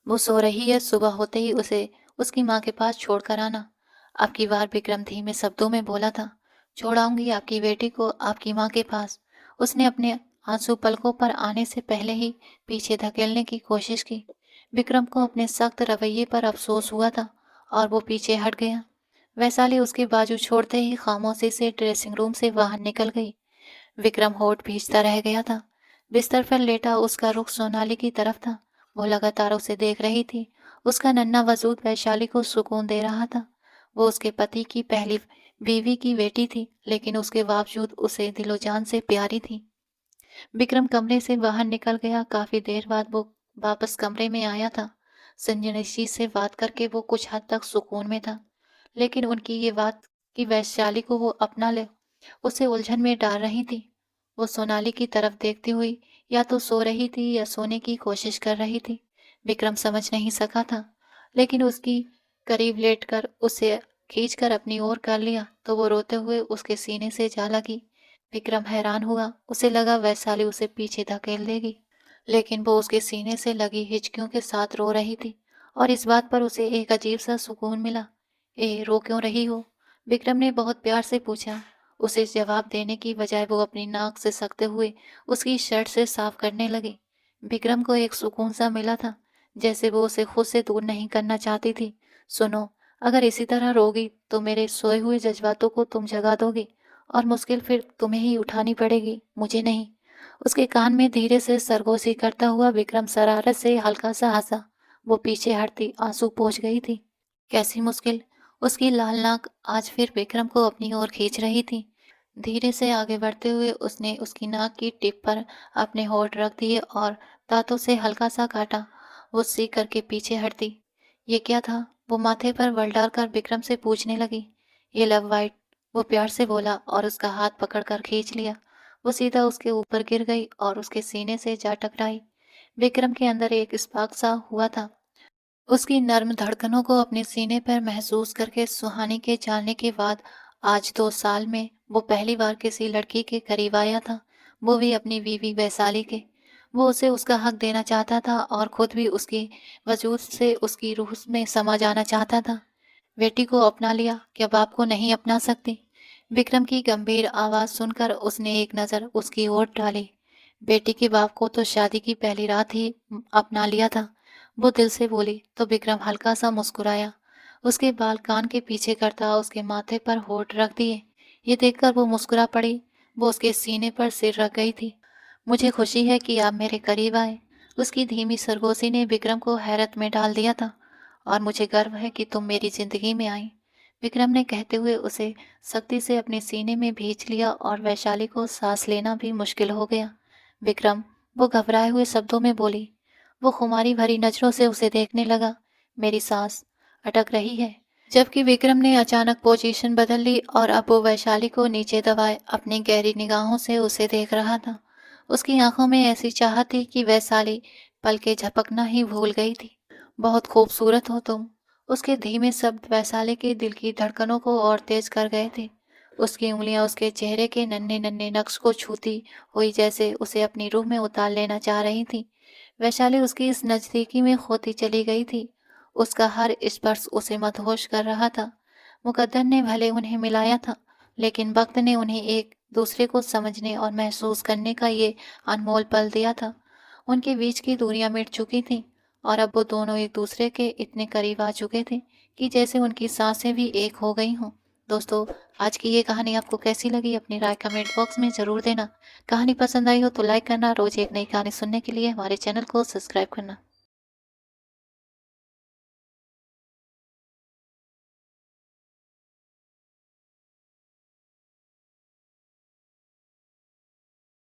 वो सो रही है, सुबह होते ही उसे उसकी माँ के पास छोड़कर आना। अब की बार विक्रम धीमे शब्दों में बोला था। छोड़ आऊंगी आपकी बेटी को आपकी माँ के पास। उसने अपने आंसू पलकों पर आने से पहले ही पीछे धकेलने की कोशिश की। विक्रम को अपने सख्त रवैये पर अफसोस हुआ था और वो पीछे हट गया। वैशाली उसके बाजू छोड़ते ही खामोशी से ड्रेसिंग रूम से बाहर निकल गई। विक्रम होठ भींचता रह गया था। बिस्तर पर लेटा उसका रुख सोनाली की तरफ था। वो लगातार उसे देख रही थी। उसका नन्हा वजूद वैशाली को सुकून दे रहा था। वो उसके पति की पहली बीवी की बेटी थी, लेकिन उसके बावजूद उसे दिलो जान से प्यारी थी। विक्रम कमरे से बाहर निकल गया। काफी देर बाद वो वापस कमरे में आया था। संजय जी से बात करके वो कुछ हद तक सुकून में था, लेकिन उनकी ये बात कि वैशाली को वो अपना ले उसे उलझन में डाल रही थी। वो सोनाली की तरफ देखती हुई या तो सो रही थी या सोने की कोशिश कर रही थी। विक्रम समझ नहीं सका था, लेकिन उसकी करीब लेटकर उसे खींचकर अपनी ओर कर लिया तो वो रोते हुए उसके सीने से जा लगी। विक्रम हैरान हुआ। उसे लगा वैशाली उसे पीछे धकेल देगी, लेकिन वो उसके सीने से लगी हिचकियों के साथ रो रही थी और इस बात पर उसे एक अजीब सा सुकून मिला। रो क्यों रही हो? विक्रम ने बहुत प्यार से पूछा। उसे जवाब देने की बजाय वो अपनी नाक से सकते हुए उसकी शर्ट से साफ करने लगी। विक्रम को एक सुकून सा मिला था, जैसे वो उसे खुद से दूर नहीं करना चाहती थी। सुनो, अगर इसी तरह रोगी तो मेरे सोए हुए जज्बातों को तुम जगा दोगी और मुश्किल फिर तुम्हें ही उठानी पड़ेगी, मुझे नहीं। उसके कान में धीरे से सरगोशी करता हुआ विक्रम शरारत से हल्का सा हंसा। वो पीछे हटती आंसू पोंछ गई थी। कैसी मुश्किल? उसकी लाल नाक आज फिर विक्रम को अपनी ओर खींच रही थी। धीरे से आगे बढ़ते हुए उसने उसकी नाक की टिप पर अपने होंठ रख दिए और दांतों से हल्का सा काटा। वो सीख करके पीछे हटती। ये क्या था? वो माथे पर बल डालकर विक्रम से पूछने लगी। ये लव वाइट, वो प्यार से बोला और उसका हाथ पकड़कर खींच लिया। वो सीधा उसके ऊपर गिर गई और उसके सीने से जा टकराई। विक्रम के अंदर एक स्पार्क सा हुआ था। उसकी नर्म धड़कनों को अपने सीने पर महसूस करके सुहानी के जाने के बाद आज 2 साल में वो पहली बार किसी लड़की के करीब आया था, वो भी अपनी बीवी वैशाली के। वो उसे उसका हक देना चाहता था और खुद भी उसकी वजूद से उसकी रूह में समा जाना चाहता था। बेटी को अपना लिया, क्या बाप को नहीं अपना सकती? विक्रम की गंभीर आवाज सुनकर उसने एक नज़र उसकी ओर डाली। बेटी के बाप को तो शादी की पहली रात ही अपना लिया था, वो दिल से बोली तो विक्रम हल्का सा मुस्कुराया। उसके बाल कान के पीछे करता उसके माथे पर होठ रख दिए। ये देखकर वो मुस्कुरा पड़ी। वो उसके सीने पर सिर रख गई थी। मुझे खुशी है कि आप मेरे करीब आए। उसकी धीमी सरगोशी ने विक्रम को हैरत में डाल दिया था। और मुझे गर्व है कि तुम मेरी जिंदगी में आई, विक्रम ने कहते हुए उसे सख्ती से अपने सीने में भींच लिया और वैशाली को सांस लेना भी मुश्किल हो गया। विक्रम, वो घबराए हुए शब्दों में बोली। वो खुमारी भरी नजरों से उसे देखने लगा। मेरी सांस अटक रही है। जबकि विक्रम ने अचानक पोजीशन बदल ली और अब वो वैशाली को नीचे दबाए अपनी गहरी निगाहों से उसे देख रहा था। उसकी आंखों में ऐसी चाहत थी कि वैशाली पलके झपकना ही भूल गई थी। बहुत खूबसूरत हो तुम। उसके धीमे शब्द वैशाली के दिल की धड़कनों को और तेज कर गए थे। उसकी उंगलियां उसके चेहरे के नन्हे नन्हे नक्श को छूती हुई जैसे उसे अपनी रूह में उतार लेना चाह रही थी। वैशाली उसकी इस नजदीकी में खोती चली गई थी। उसका हर स्पर्श उसे मदहोश कर रहा था। मुकद्दर ने भले उन्हें मिलाया था, लेकिन वक्त ने उन्हें एक दूसरे को समझने और महसूस करने का ये अनमोल पल दिया था। उनके बीच की दूरियां मिट चुकी थीं और अब वो दोनों एक दूसरे के इतने करीब आ चुके थे कि जैसे उनकी सांसें भी एक हो गई हों। दोस्तों, आज की ये कहानी आपको कैसी लगी? अपनी राय कमेंट बॉक्स में ज़रूर देना। कहानी पसंद आई हो तो लाइक करना, रोज़ एक नई कहानी सुनने के लिए हमारे चैनल को सब्सक्राइब करना।